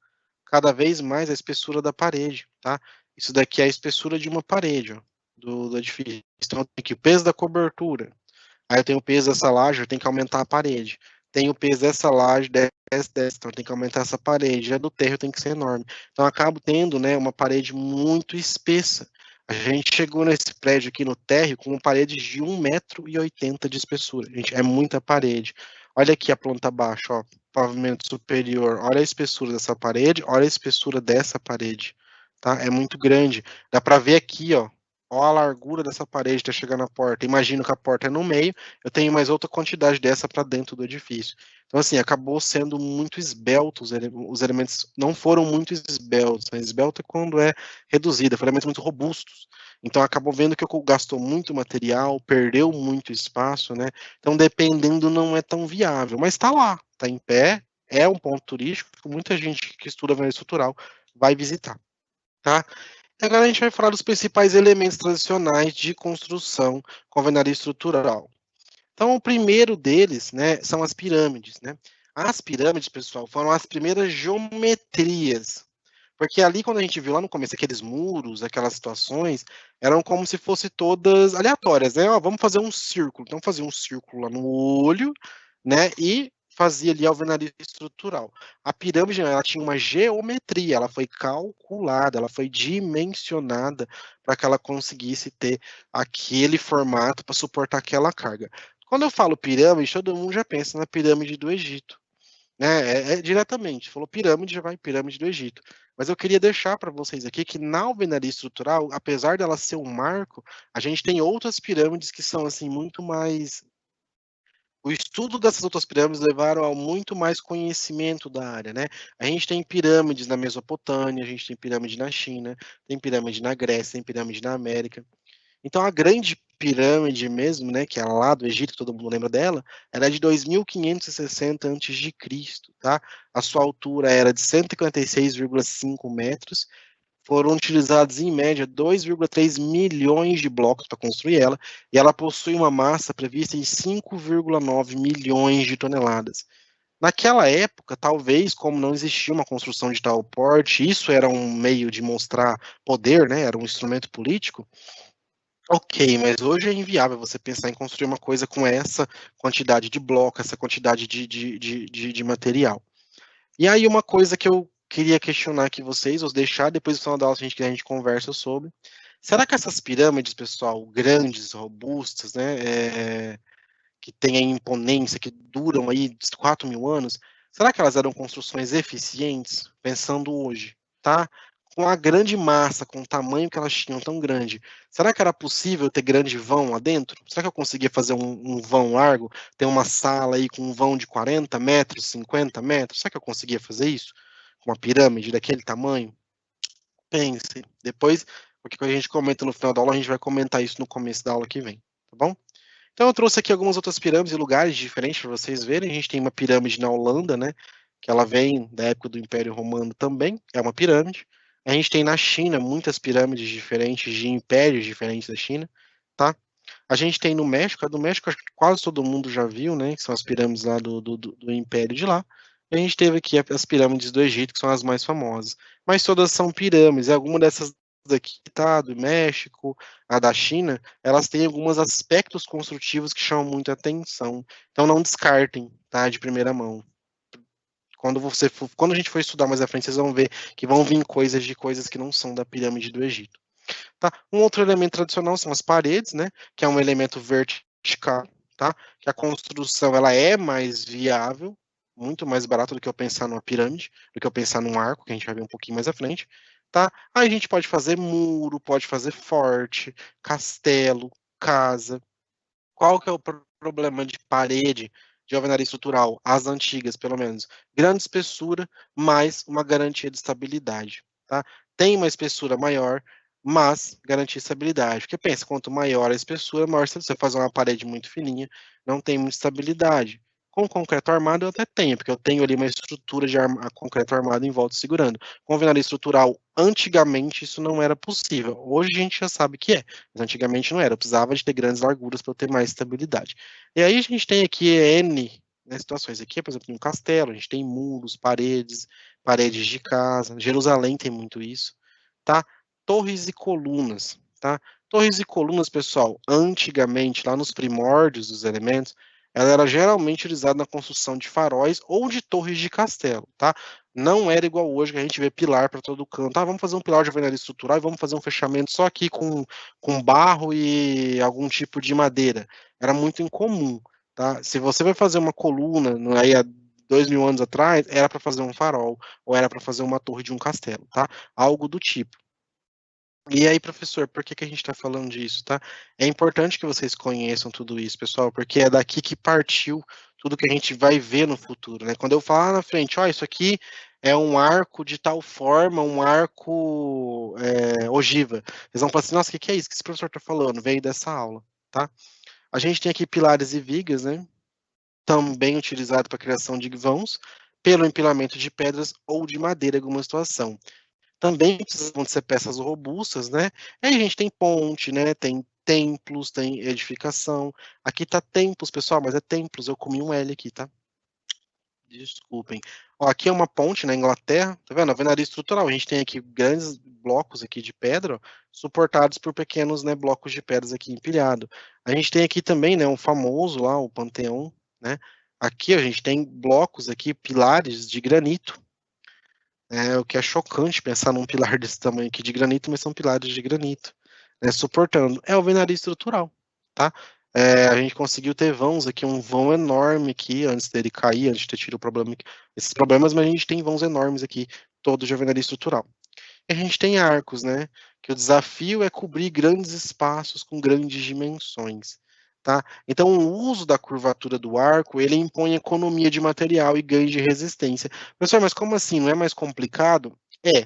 cada vez mais a espessura da parede, tá? Isso daqui é a espessura de uma parede, ó, do edifício. Então, eu tenho aqui o peso da cobertura, aí eu tenho o peso dessa laje, eu tenho que aumentar a parede. Tenho o peso dessa laje, dessa, então eu tenho que aumentar essa parede. Já do térreo tem que ser enorme. Então, eu acabo tendo, né, uma parede muito espessa. A gente chegou nesse prédio aqui no térreo com paredes de 1,80 m de espessura. Gente, é muita parede. Olha aqui a planta baixa, ó, pavimento superior. Olha a espessura dessa parede, olha a espessura dessa parede, tá? É muito grande. Dá para ver aqui, ó, ó a largura dessa parede até chegar na porta. Imagino que a porta é no meio, eu tenho mais outra quantidade dessa para dentro do edifício. Então, assim, acabou sendo muito esbelto, os elementos não foram muito esbeltos. Né? Esbelto é quando é reduzida, foram elementos muito robustos. Então, acabou vendo que gastou muito material, perdeu muito espaço, né? Então, dependendo, não é tão viável. Mas está lá, está em pé, é um ponto turístico, muita gente que estuda alvenaria estrutural vai visitar, tá? Agora a gente vai falar dos principais elementos tradicionais de construção com alvenaria estrutural. Então, o primeiro deles, né, são as pirâmides, né? As pirâmides, pessoal, foram as primeiras geometrias, porque ali, quando a gente viu lá no começo aqueles muros, aquelas situações, eram como se fossem todas aleatórias, né? Ó, vamos fazer um círculo. Então, fazia um círculo lá no olho, né? E fazia ali a alvenaria estrutural. A pirâmide, ela tinha uma geometria, ela foi calculada, ela foi dimensionada para que ela conseguisse ter aquele formato para suportar aquela carga. Quando eu falo pirâmide, todo mundo já pensa na pirâmide do Egito, né? Diretamente, falou pirâmide, já vai pirâmide do Egito. Mas eu queria deixar para vocês aqui que na alvenaria estrutural, apesar dela ser um marco, a gente tem outras pirâmides que são assim muito mais o estudo dessas outras pirâmides levaram a muito mais conhecimento da área, né? A gente tem pirâmides na Mesopotâmia, a gente tem pirâmide na China, tem pirâmide na Grécia, tem pirâmide na América. Então a grande pirâmide mesmo, né, que é lá do Egito, que todo mundo lembra dela, era de 2560 a.C., tá? A sua altura era de 156,5 metros. Foram utilizados em média 2,3 milhões de blocos para construir ela, e ela possui uma massa prevista em 5,9 milhões de toneladas. Naquela época, talvez, como não existia uma construção de tal porte, isso era um meio de mostrar poder, né? Era um instrumento político. Ok, mas hoje é inviável você pensar em construir uma coisa com essa quantidade de bloco, essa quantidade de material. E aí uma coisa que eu queria questionar aqui vocês, ou deixar depois do final da aula a gente conversa sobre. Será que essas pirâmides, pessoal, grandes, robustas, né, que têm a imponência, que duram aí 4.000 anos, será que elas eram construções eficientes, pensando hoje, tá? Com a grande massa, com o tamanho que elas tinham tão grande, será que era possível ter grande vão lá dentro? Será que eu conseguia fazer um vão largo, ter uma sala aí com um vão de 40 metros, 50 metros? Será que eu conseguia fazer isso? Com uma pirâmide daquele tamanho? Pense. Depois, o que a gente comenta no final da aula, a gente vai comentar isso no começo da aula que vem, tá bom? Então eu trouxe aqui algumas outras pirâmides e lugares diferentes para vocês verem. A gente tem uma pirâmide na Holanda, né? Que ela vem da época do Império Romano também, é uma pirâmide. A gente tem na China muitas pirâmides diferentes de impérios diferentes da China, tá? A gente tem no México, a do México acho que quase todo mundo já viu, né? Que são as pirâmides lá do Império de lá. E a gente teve aqui as pirâmides do Egito, que são as mais famosas. Mas todas são pirâmides, e alguma dessas daqui, tá? Do México, a da China, elas têm alguns aspectos construtivos que chamam muita atenção. Então não descartem, tá? De primeira mão. Quando a gente for estudar mais à frente, vocês vão ver que vão vir coisas que não são da pirâmide do Egito. Tá? Um outro elemento tradicional são as paredes, né? Que é um elemento vertical, tá? Que a construção ela é mais viável, muito mais barato do que eu pensar numa pirâmide, do que eu pensar num arco, que a gente vai ver um pouquinho mais à frente, tá? Aí a gente pode fazer muro, pode fazer forte, castelo, casa. Qual que é o problema de parede de alvenaria estrutural? As antigas, pelo menos. Grande espessura, mais uma garantia de estabilidade. Tá? Tem uma espessura maior, mas garantia de estabilidade. Porque pensa, quanto maior a espessura, maior você faz uma parede muito fininha, não tem muita estabilidade. Com concreto armado eu até tenho, porque eu tenho ali uma estrutura de concreto armado em volta segurando. Com alvenaria estrutural, antigamente isso não era possível. Hoje a gente já sabe que é, mas antigamente não era. Eu precisava de ter grandes larguras para eu ter mais estabilidade. E aí a gente tem aqui N, né, situações. Aqui, por exemplo, tem um castelo, a gente tem muros, paredes de casa. Jerusalém tem muito isso, tá? Torres e colunas, tá? Torres e colunas, pessoal, antigamente, lá nos primórdios dos elementos, ela era geralmente utilizada na construção de faróis ou de torres de castelo, tá? Não era igual hoje que a gente vê pilar para todo canto. Ah, vamos fazer um pilar de alvenaria estrutural e vamos fazer um fechamento só aqui com barro e algum tipo de madeira. Era muito incomum, tá? Se você vai fazer uma coluna, aí há 2.000 anos atrás, era para fazer um farol ou era para fazer uma torre de um castelo, tá? Algo do tipo. E aí, professor, por que que a gente está falando disso, tá? É importante que vocês conheçam tudo isso, pessoal, porque é daqui que partiu tudo que a gente vai ver no futuro, né? Quando eu falar na frente, ó, isso aqui é um arco de tal forma, um arco ogiva. Eles vão falar assim, nossa, o que que é isso que esse professor está falando? Veio dessa aula, tá? A gente tem aqui pilares e vigas, né? Também utilizado para a criação de vãos, pelo empilamento de pedras ou de madeira em alguma situação. Também precisam ser peças robustas, né? Aí a gente tem ponte, né? Tem templos, tem edificação. Aqui tá templos, pessoal, mas é templos. Eu comi um L aqui, tá? Desculpem. Ó, aqui é uma ponte na Inglaterra, tá vendo? A alvenaria estrutural. A gente tem aqui grandes blocos aqui de pedra, ó, suportados por pequenos, né, blocos de pedras aqui empilhados. A gente tem aqui também, né, um famoso lá, o Panteão, né? Aqui a gente tem blocos aqui, pilares de granito, o que é chocante pensar num pilar desse tamanho aqui de granito, mas são pilares de granito, né, suportando. É alvenaria estrutural, tá? A gente conseguiu ter vãos aqui, um vão enorme aqui, antes dele cair, antes de ter tido o problema, esses problemas, mas a gente tem vãos enormes aqui, todos de alvenaria estrutural. E a gente tem arcos, né? Que o desafio é cobrir grandes espaços com grandes dimensões. tá? Então, o uso da curvatura do arco, ele impõe economia de material e ganho de resistência. Professor, mas como assim? Não é mais complicado? É.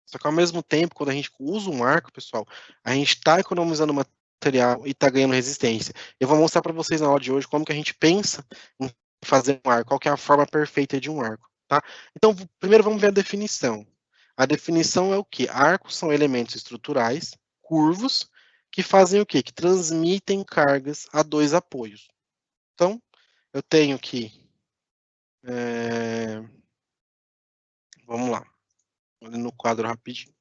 Só que ao mesmo tempo, quando a gente usa um arco, pessoal, a gente está economizando material e está ganhando resistência. Eu vou mostrar para vocês na aula de hoje como que a gente pensa em fazer um arco, qual que é a forma perfeita de um arco, tá? Então, primeiro vamos ver a definição. A definição é o quê? Arcos são elementos estruturais, curvos, que fazem o quê? Que transmitem cargas a dois apoios. Então, eu tenho que... vamos lá. Olha no quadro rapidinho.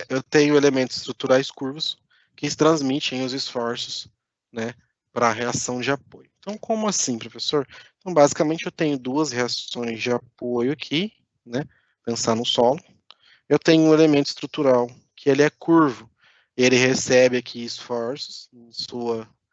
Eu tenho elementos estruturais curvos que transmitem os esforços, né, para a reação de apoio. Então, como assim, professor? Então, basicamente, eu tenho duas reações de apoio aqui, né, pensar no solo. Eu tenho um elemento estrutural que ele é curvo, ele recebe aqui esforços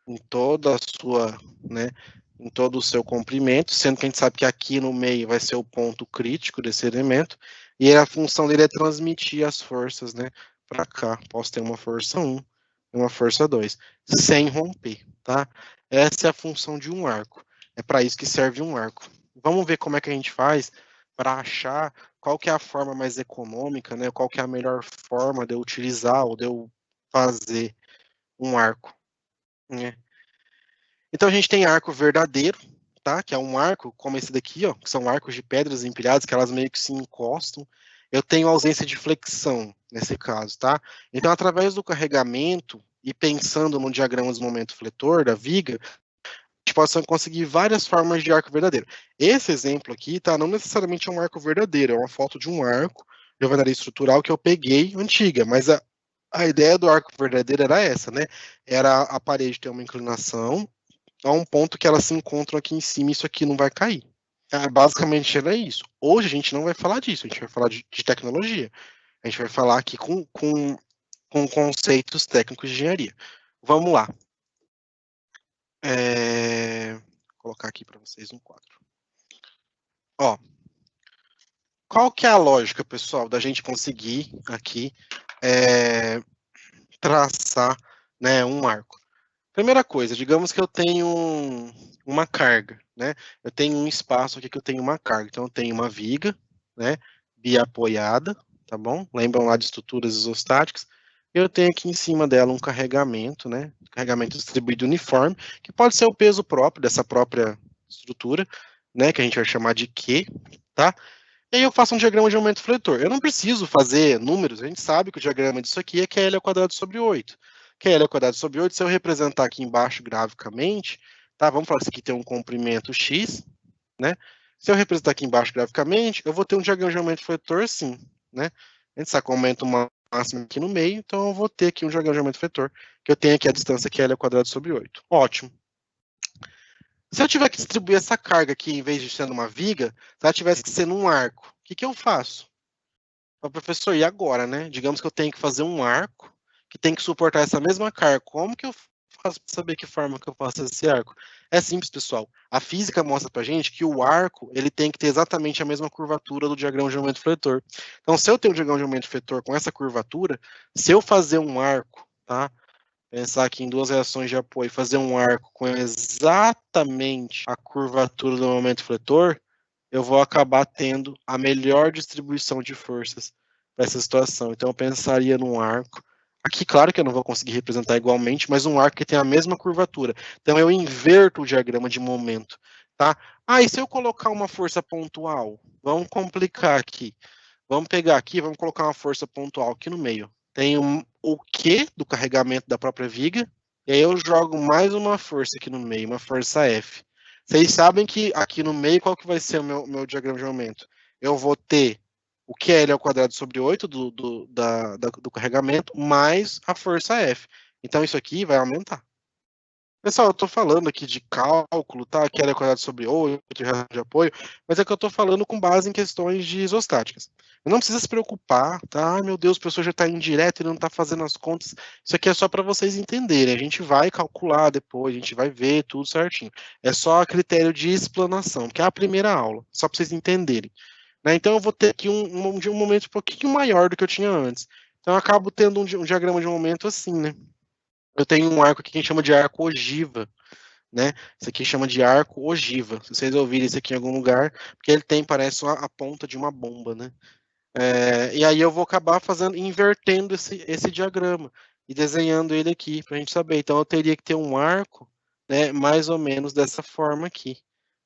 em toda a sua, né, em todo o seu comprimento, sendo que a gente sabe que aqui no meio vai ser o ponto crítico desse elemento, e a função dele é transmitir as forças, né, para cá. Posso ter uma força 1 e uma força 2, sem romper, tá? Essa é a função de um arco. É para isso que serve um arco. Vamos ver como é que a gente faz para achar qual que é a forma mais econômica, né? Qual que é a melhor forma de eu utilizar ou de eu fazer um arco, né? Então a gente tem arco verdadeiro, tá? Que é um arco como esse daqui, ó, que são arcos de pedras empilhadas, que elas meio que se encostam. Eu tenho ausência de flexão nesse caso, tá? Então, através do carregamento e pensando no diagrama de momento fletor da viga, a gente pode conseguir várias formas de arco verdadeiro. Esse exemplo aqui, tá? Não necessariamente é um arco verdadeiro, é uma foto de um arco de alvenaria estrutural que eu peguei antiga, mas a ideia do arco verdadeiro era essa, né? Era a parede ter uma inclinação a um ponto que elas se encontram aqui em cima e isso aqui não vai cair. Basicamente era isso. Hoje a gente não vai falar disso, a gente vai falar de tecnologia. A gente vai falar aqui com conceitos técnicos de engenharia. Vamos lá. Vou colocar aqui para vocês um quadro. Ó, qual que é a lógica, pessoal, da gente conseguir aqui traçar, né, um arco? Primeira coisa, digamos que eu tenho uma carga, né? Eu tenho um espaço aqui que eu tenho uma carga. Então, eu tenho uma viga, né? Biapoiada, tá bom? Lembram lá de estruturas isostáticas? Eu tenho aqui em cima dela um carregamento, né? Carregamento distribuído uniforme, que pode ser o peso próprio dessa própria estrutura, né? Que a gente vai chamar de Q, tá? E aí eu faço um diagrama de momento fletor. Eu não preciso fazer números, a gente sabe que o diagrama disso aqui é QL ao quadrado sobre 8. QL ao quadrado sobre 8, se eu representar aqui embaixo graficamente, tá? Vamos falar que isso aqui tem um comprimento X, né? Se eu representar aqui embaixo graficamente, eu vou ter um diagrama de momento fletor assim, né? A gente sabe que aumenta uma máxima aqui no meio, então eu vou ter aqui um diagrama de momento fletor, que eu tenho aqui a distância QL ao quadrado sobre 8. Ótimo. Se eu tiver que distribuir essa carga aqui, em vez de ser numa viga, se ela tivesse que ser num arco, o que eu faço? Professor, e agora, né? Digamos que eu tenho que fazer um arco que tem que suportar essa mesma carga. Como que eu faço para saber que forma que eu faço esse arco? É simples, pessoal. A física mostra para gente que o arco ele tem que ter exatamente a mesma curvatura do diagrama de momento fletor. Então, se eu tenho um diagrama de momento fletor com essa curvatura, se eu fazer um arco, tá? Pensar aqui em duas reações de apoio, fazer um arco com exatamente a curvatura do momento fletor, eu vou acabar tendo a melhor distribuição de forças para essa situação. Então, eu pensaria num arco. Aqui, claro que eu não vou conseguir representar igualmente, mas um arco que tem a mesma curvatura. Então, eu inverto o diagrama de momento, tá? E se eu colocar uma força pontual? Vamos complicar aqui. Vamos pegar aqui, vamos colocar uma força pontual aqui no meio. Tem o Q do carregamento da própria viga, e aí eu jogo mais uma força aqui no meio, uma força F. Vocês sabem que aqui no meio, qual que vai ser o meu diagrama de aumento? Eu vou ter o QL ao quadrado sobre 8 do carregamento, mais a força F. Então, isso aqui vai aumentar. Pessoal, eu estou falando aqui de cálculo, tá? QL ao quadrado sobre 8, de apoio, mas é que eu estou falando com base em questões de isostáticas. Não precisa se preocupar, tá? Meu Deus, o professor já está indireto e não está fazendo as contas. Isso aqui é só para vocês entenderem. A gente vai calcular depois, a gente vai ver tudo certinho. É só a critério de explanação, que é a primeira aula, só para vocês entenderem. Né? Então eu vou ter aqui um momento um pouquinho maior do que eu tinha antes. Então, eu acabo tendo um diagrama de momento assim, né? Eu tenho um arco aqui que a gente chama de arco ogiva, né? Isso aqui chama de arco ogiva. Se vocês ouvirem isso aqui em algum lugar, porque ele tem, parece a ponta de uma bomba, né? E aí eu vou acabar invertendo esse diagrama e desenhando ele aqui para a gente saber. Então eu teria que ter um arco, né, mais ou menos dessa forma aqui,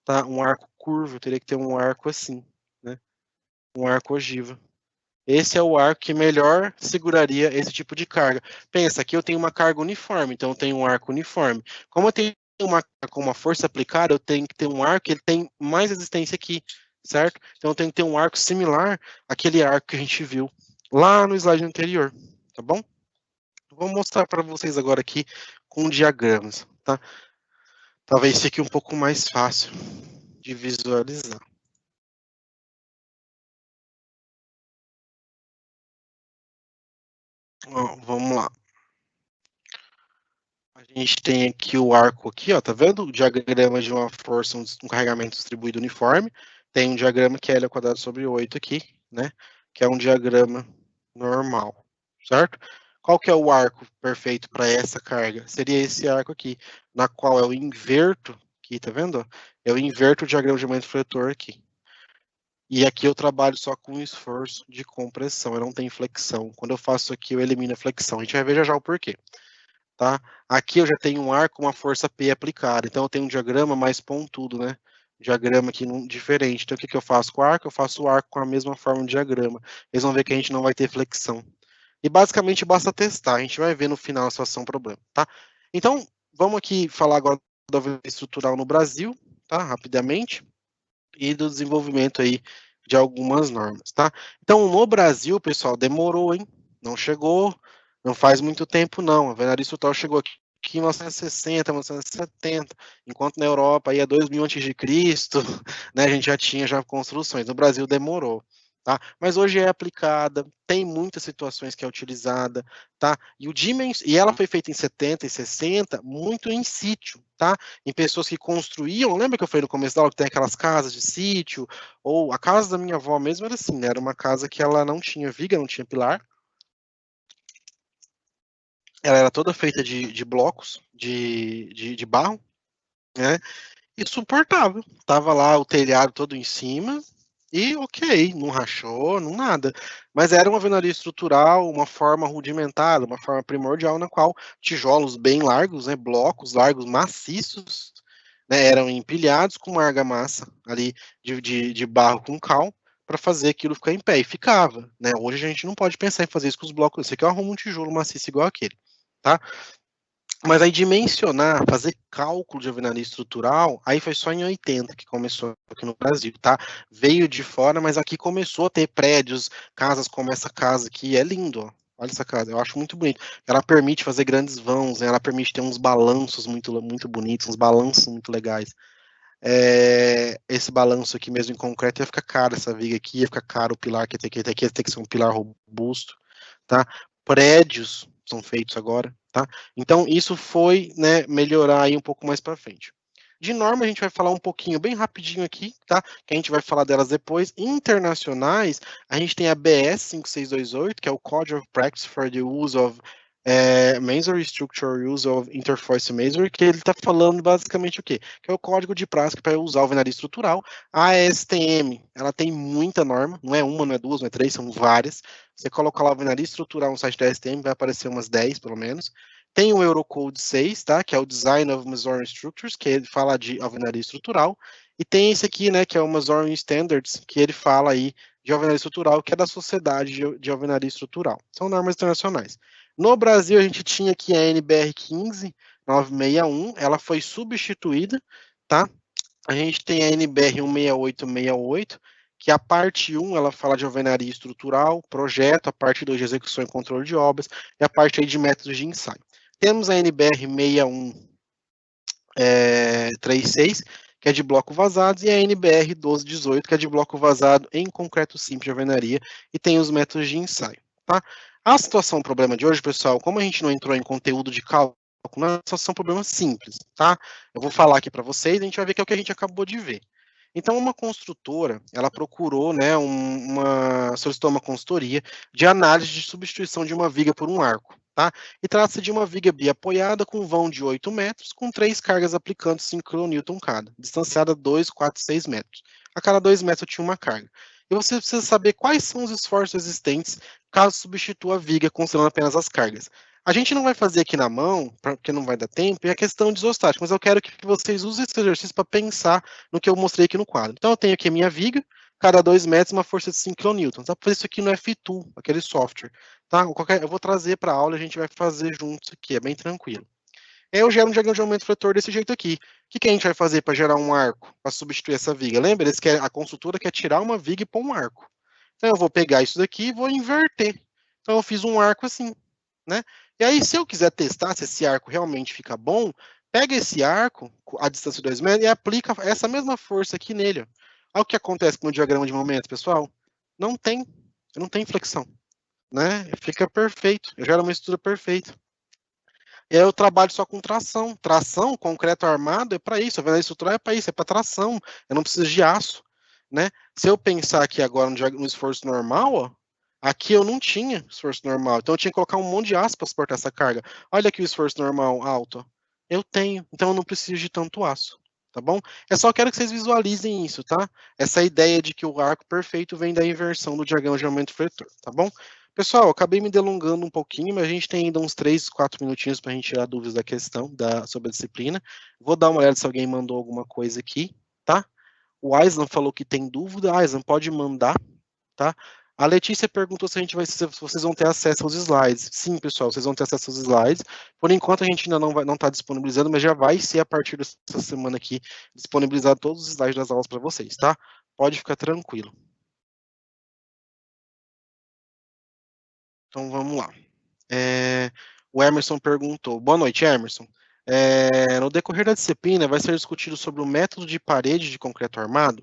tá? Um arco curvo, eu teria que ter um arco assim, né? Um arco ogiva. Esse é o arco que melhor seguraria esse tipo de carga. Pensa, aqui eu tenho uma carga uniforme, então eu tenho um arco uniforme. Como eu tenho com uma força aplicada, eu tenho que ter um arco que ele tem mais resistência aqui, certo? Então eu tenho que ter um arco similar àquele arco que a gente viu lá no slide anterior, tá bom? Vou mostrar para vocês agora aqui com diagramas, tá? Talvez fique um pouco mais fácil de visualizar. Ó, vamos lá. A gente tem aqui o arco aqui, ó, tá vendo? O diagrama de uma força, um carregamento distribuído uniforme. Tem um diagrama que é L ao quadrado sobre 8 aqui, né? Que é um diagrama normal, certo? Qual que é o arco perfeito para essa carga? Seria esse arco aqui, na qual eu inverto, aqui, tá vendo? Eu inverto o diagrama de momento fletor aqui. E aqui eu trabalho só com esforço de compressão, eu não tenho flexão. Quando eu faço aqui, eu elimino a flexão. A gente vai ver já já o porquê. Tá? Aqui eu já tenho um ar com uma força P aplicada, então eu tenho um diagrama mais pontudo, né? Diagrama aqui diferente. Então o que, que eu faço com o arco? Eu faço o arco com a mesma forma de diagrama. Eles vão ver que a gente não vai ter flexão. E basicamente basta testar, a gente vai ver no final a situação problema, tá? Então, vamos aqui falar agora da alvenaria estrutural no Brasil, tá? Rapidamente, e do desenvolvimento aí de algumas normas, tá? Então, no Brasil, pessoal, demorou, hein? Não chegou, não faz muito tempo, não. A alvenaria estrutural chegou aqui em 1960, 1970, enquanto na Europa, aí a 2000 a.C., né, a gente já tinha construções. No Brasil demorou. Tá? Mas hoje é aplicada, tem muitas situações que é utilizada, tá? E ela foi feita em 70 e 60, muito em sítio, tá? Em pessoas que construíam, lembra que eu falei no começo da aula que tem aquelas casas de sítio, ou a casa da minha avó mesmo era assim, né? Era uma casa que ela não tinha viga, não tinha pilar, ela era toda feita de blocos de barro, né? E suportável. Tava lá o telhado todo em cima e ok, não rachou, não nada. Mas era uma alvenaria estrutural, uma forma rudimentar, uma forma primordial na qual tijolos bem largos, né, blocos largos maciços, né, eram empilhados com uma argamassa ali de barro com cal para fazer aquilo ficar em pé. E ficava. Né? Hoje a gente não pode pensar em fazer isso com os blocos. Esse aqui eu arrumo um tijolo maciço igual aquele. Tá? Mas aí dimensionar, fazer cálculo de alvenaria estrutural, aí foi só em 80 que começou aqui no Brasil, tá? Veio de fora, mas aqui começou a ter prédios, casas como essa casa aqui, é lindo, ó. Olha essa casa, eu acho muito bonito. Ela permite fazer grandes vãos, né? Ela permite ter uns balanços muito bonitos, uns balanços muito legais. Esse balanço aqui mesmo em concreto ia ficar caro, essa viga aqui ia ficar caro, o pilar que ia ter que ser um pilar robusto, tá? Prédios são feitos agora, tá? Então isso foi, né, melhorar aí um pouco mais para frente. De norma a gente vai falar um pouquinho bem rapidinho aqui, tá? Que a gente vai falar delas depois. Internacionais, a gente tem a BS 5628, que é o Code of Practice for the Use of Masonry Structure Use of Interforce Masonry, que ele está falando basicamente o quê? Que é o código de prática para usar a alvenaria estrutural. A ASTM, ela tem muita norma, não é uma, não é duas, não é três, são várias. Você coloca lá alvenaria estrutural no site da ASTM, vai aparecer umas 10, pelo menos. Tem o Eurocode 6, tá? Que é o Design of Masonry Structures, que ele fala de alvenaria estrutural. E tem esse aqui, né, que é o Masonry Standards, que ele fala aí de alvenaria estrutural, que é da Sociedade de Alvenaria Estrutural. São normas internacionais. No Brasil, a gente tinha aqui a NBR 15961, ela foi substituída, tá? A gente tem a NBR 16868, que a parte 1, ela fala de alvenaria estrutural, projeto, a parte 2 de execução e controle de obras, e a parte aí de métodos de ensaio. Temos a NBR 6136, que é de bloco vazados, e a NBR 1218, que é de bloco vazado em concreto simples de alvenaria, e tem os métodos de ensaio, tá? A situação, o problema de hoje, pessoal, como a gente não entrou em conteúdo de cálculo, é uma situação, problema simples, tá? Eu vou falar aqui para vocês, a gente vai ver que é o que a gente acabou de ver. Então, uma construtora, ela procurou, né, solicitou uma consultoria de análise de substituição de uma viga por um arco, tá? E trata-se de uma viga biapoiada com vão de 8 metros, com 3 cargas aplicando 5 kN cada, distanciada 2, 4, 6 metros. A cada 2 metros eu tinha uma carga. E você precisa saber quais são os esforços existentes caso substitua a viga, considerando apenas as cargas. A gente não vai fazer aqui na mão, porque não vai dar tempo, é a questão de isostática, mas eu quero que vocês usem esse exercício para pensar no que eu mostrei aqui no quadro. Então, eu tenho aqui a minha viga, cada 2 metros, uma força de 5 kN. Dá para fazer isso aqui no F2, aquele software. Tá? Eu vou trazer para a aula e a gente vai fazer juntos aqui, é bem tranquilo. Eu gero um diagrama de aumento fletor desse jeito aqui. O que a gente vai fazer para gerar um arco, para substituir essa viga? Lembra? A construtora quer tirar uma viga e pôr um arco. Então, eu vou pegar isso daqui e vou inverter. Então, eu fiz um arco assim, né? E aí, se eu quiser testar se esse arco realmente fica bom, pega esse arco, a distância de 2 metros, e aplica essa mesma força aqui nele. Olha o que acontece com o diagrama de momento, pessoal. Não tem flexão, né? Fica perfeito, gera uma estrutura perfeita. E aí eu trabalho só com tração. Tração, concreto armado, é para isso. A verdade estrutural é para isso, é para tração. Eu não preciso de aço, né? Se eu pensar aqui agora no esforço normal, ó, aqui eu não tinha esforço normal. Então eu tinha que colocar um monte de aço para suportar essa carga. Olha aqui o esforço normal alto. Ó. Eu tenho, então eu não preciso de tanto aço. Tá bom? Eu só quero que vocês visualizem isso, tá? Essa ideia de que o arco perfeito vem da inversão do diagrama de aumento fletor, tá bom? Pessoal, acabei me delongando um pouquinho, mas a gente tem ainda uns 3, 4 minutinhos para a gente tirar dúvidas da questão, sobre a disciplina. Vou dar uma olhada se alguém mandou alguma coisa aqui, tá? O Aislan falou que tem dúvida. Aislan, pode mandar, tá? A Letícia perguntou se se vocês vão ter acesso aos slides. Sim, pessoal, vocês vão ter acesso aos slides. Por enquanto a gente ainda não está disponibilizando, mas já vai ser a partir dessa semana aqui disponibilizar todos os slides das aulas para vocês, tá? Pode ficar tranquilo. Então vamos lá. O Emerson perguntou. Boa noite, Emerson. No decorrer da disciplina, vai ser discutido sobre o método de parede de concreto armado.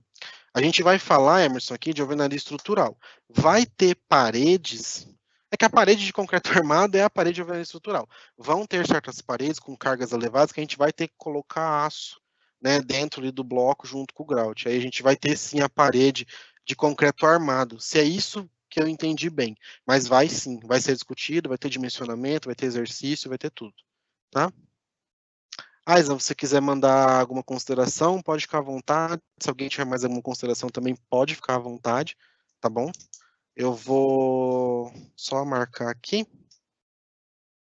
A gente vai falar, Emerson, aqui de alvenaria estrutural. Vai ter paredes. É que a parede de concreto armado é a parede de alvenaria estrutural. Vão ter certas paredes com cargas elevadas que a gente vai ter que colocar aço, né, dentro ali do bloco junto com o grout. Aí a gente vai ter sim a parede de concreto armado. Se é isso que eu entendi bem. Mas vai sim, vai ser discutido, vai ter dimensionamento, vai ter exercício, vai ter tudo, tá? Aislan, se você quiser mandar alguma consideração, pode ficar à vontade. Se alguém tiver mais alguma consideração também, pode ficar à vontade, tá bom? Eu vou só marcar aqui.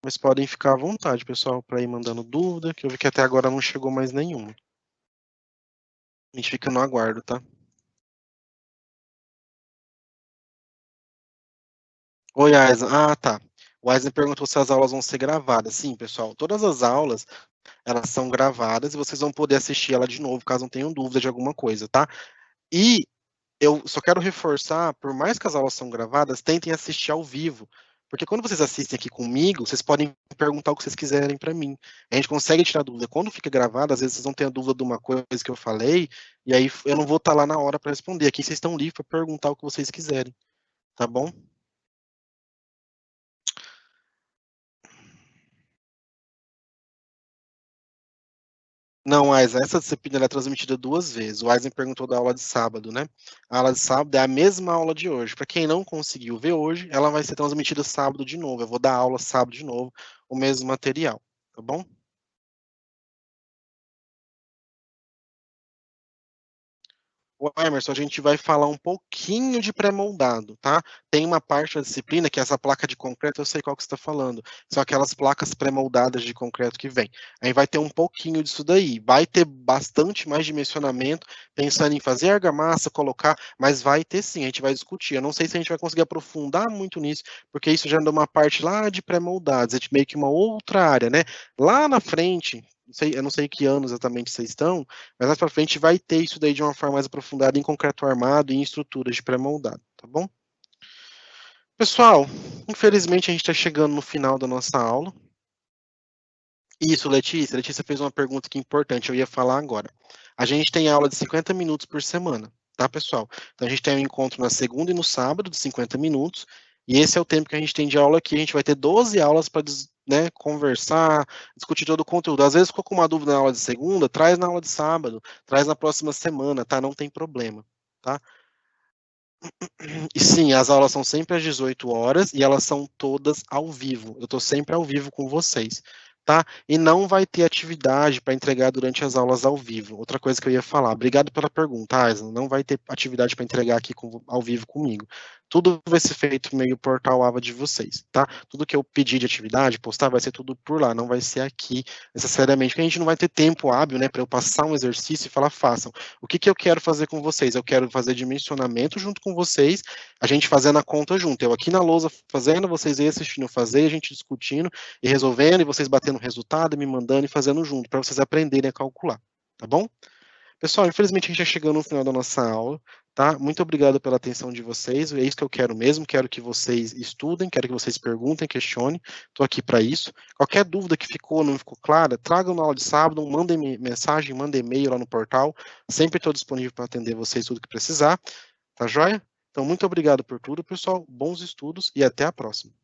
Mas podem ficar à vontade, pessoal, para ir mandando dúvida, que eu vi que até agora não chegou mais nenhuma. A gente fica no aguardo, tá? Oi, Aislan. Ah, tá. O Aislan perguntou se as aulas vão ser gravadas. Sim, pessoal, todas as aulas, elas são gravadas e vocês vão poder assistir ela de novo, caso não tenham dúvida de alguma coisa, tá? E eu só quero reforçar, por mais que as aulas são gravadas, tentem assistir ao vivo. Porque quando vocês assistem aqui comigo, vocês podem perguntar o que vocês quiserem para mim. A gente consegue tirar dúvida. Quando fica gravado, às vezes vocês vão ter a dúvida de uma coisa que eu falei, e aí eu não vou estar lá na hora para responder. Aqui vocês estão livres para perguntar o que vocês quiserem. Tá bom? Não, Aizen, essa disciplina ela é transmitida 2 vezes. O Aizen perguntou da aula de sábado, né? A aula de sábado é a mesma aula de hoje. Para quem não conseguiu ver hoje, ela vai ser transmitida sábado de novo. Eu vou dar aula sábado de novo, o mesmo material, tá bom? O Emerson, a gente vai falar um pouquinho de pré-moldado, tá? Tem uma parte da disciplina que é essa placa de concreto, eu sei qual que você está falando. São aquelas placas pré-moldadas de concreto que vem. Aí vai ter um pouquinho disso daí. Vai ter bastante mais dimensionamento, pensando em fazer argamassa, colocar, mas vai ter sim, a gente vai discutir. Eu não sei se a gente vai conseguir aprofundar muito nisso, porque isso já é uma parte lá de pré-moldados, é meio que uma outra área, né? Lá na frente, eu não sei que ano exatamente vocês estão, mas mais para frente vai ter isso daí de uma forma mais aprofundada em concreto armado e em estruturas de pré-moldado, tá bom? Pessoal, infelizmente a gente está chegando no final da nossa aula. Isso, Letícia. Letícia fez uma pergunta que é importante, eu ia falar agora. A gente tem aula de 50 minutos por semana, tá, pessoal? Então a gente tem um encontro na segunda e no sábado de 50 minutos, e esse é o tempo que a gente tem de aula aqui. A gente vai ter 12 aulas para né, conversar, discutir todo o conteúdo. Às vezes ficou com uma dúvida na aula de segunda, traz na aula de sábado, traz na próxima semana, tá? Não tem problema, tá? E sim, as aulas são sempre às 18 horas e elas são todas ao vivo. Eu estou sempre ao vivo com vocês, tá? E não vai ter atividade para entregar durante as aulas ao vivo. Outra coisa que eu ia falar, obrigado pela pergunta, Aislan, não vai ter atividade para entregar aqui ao vivo comigo. Tudo vai ser feito meio portal AVA de vocês, tá? Tudo que eu pedir de atividade, postar, vai ser tudo por lá, não vai ser aqui necessariamente, porque a gente não vai ter tempo hábil, né, para eu passar um exercício e falar, façam. O que eu quero fazer com vocês? Eu quero fazer dimensionamento junto com vocês, a gente fazendo a conta junto. Eu aqui na lousa fazendo, vocês aí assistindo fazer, a gente discutindo e resolvendo, e vocês batendo resultado, me mandando e fazendo junto, para vocês aprenderem a calcular, tá bom? Pessoal, infelizmente a gente já chegou no final da nossa aula, tá? Muito obrigado pela atenção de vocês, é isso que eu quero mesmo, quero que vocês estudem, quero que vocês perguntem, questionem, estou aqui para isso. Qualquer dúvida que ficou ou não ficou clara, tragam na aula de sábado, mandem mensagem, mandem e-mail lá no portal, sempre estou disponível para atender vocês tudo que precisar, tá joia? Então, muito obrigado por tudo, pessoal, bons estudos e até a próxima.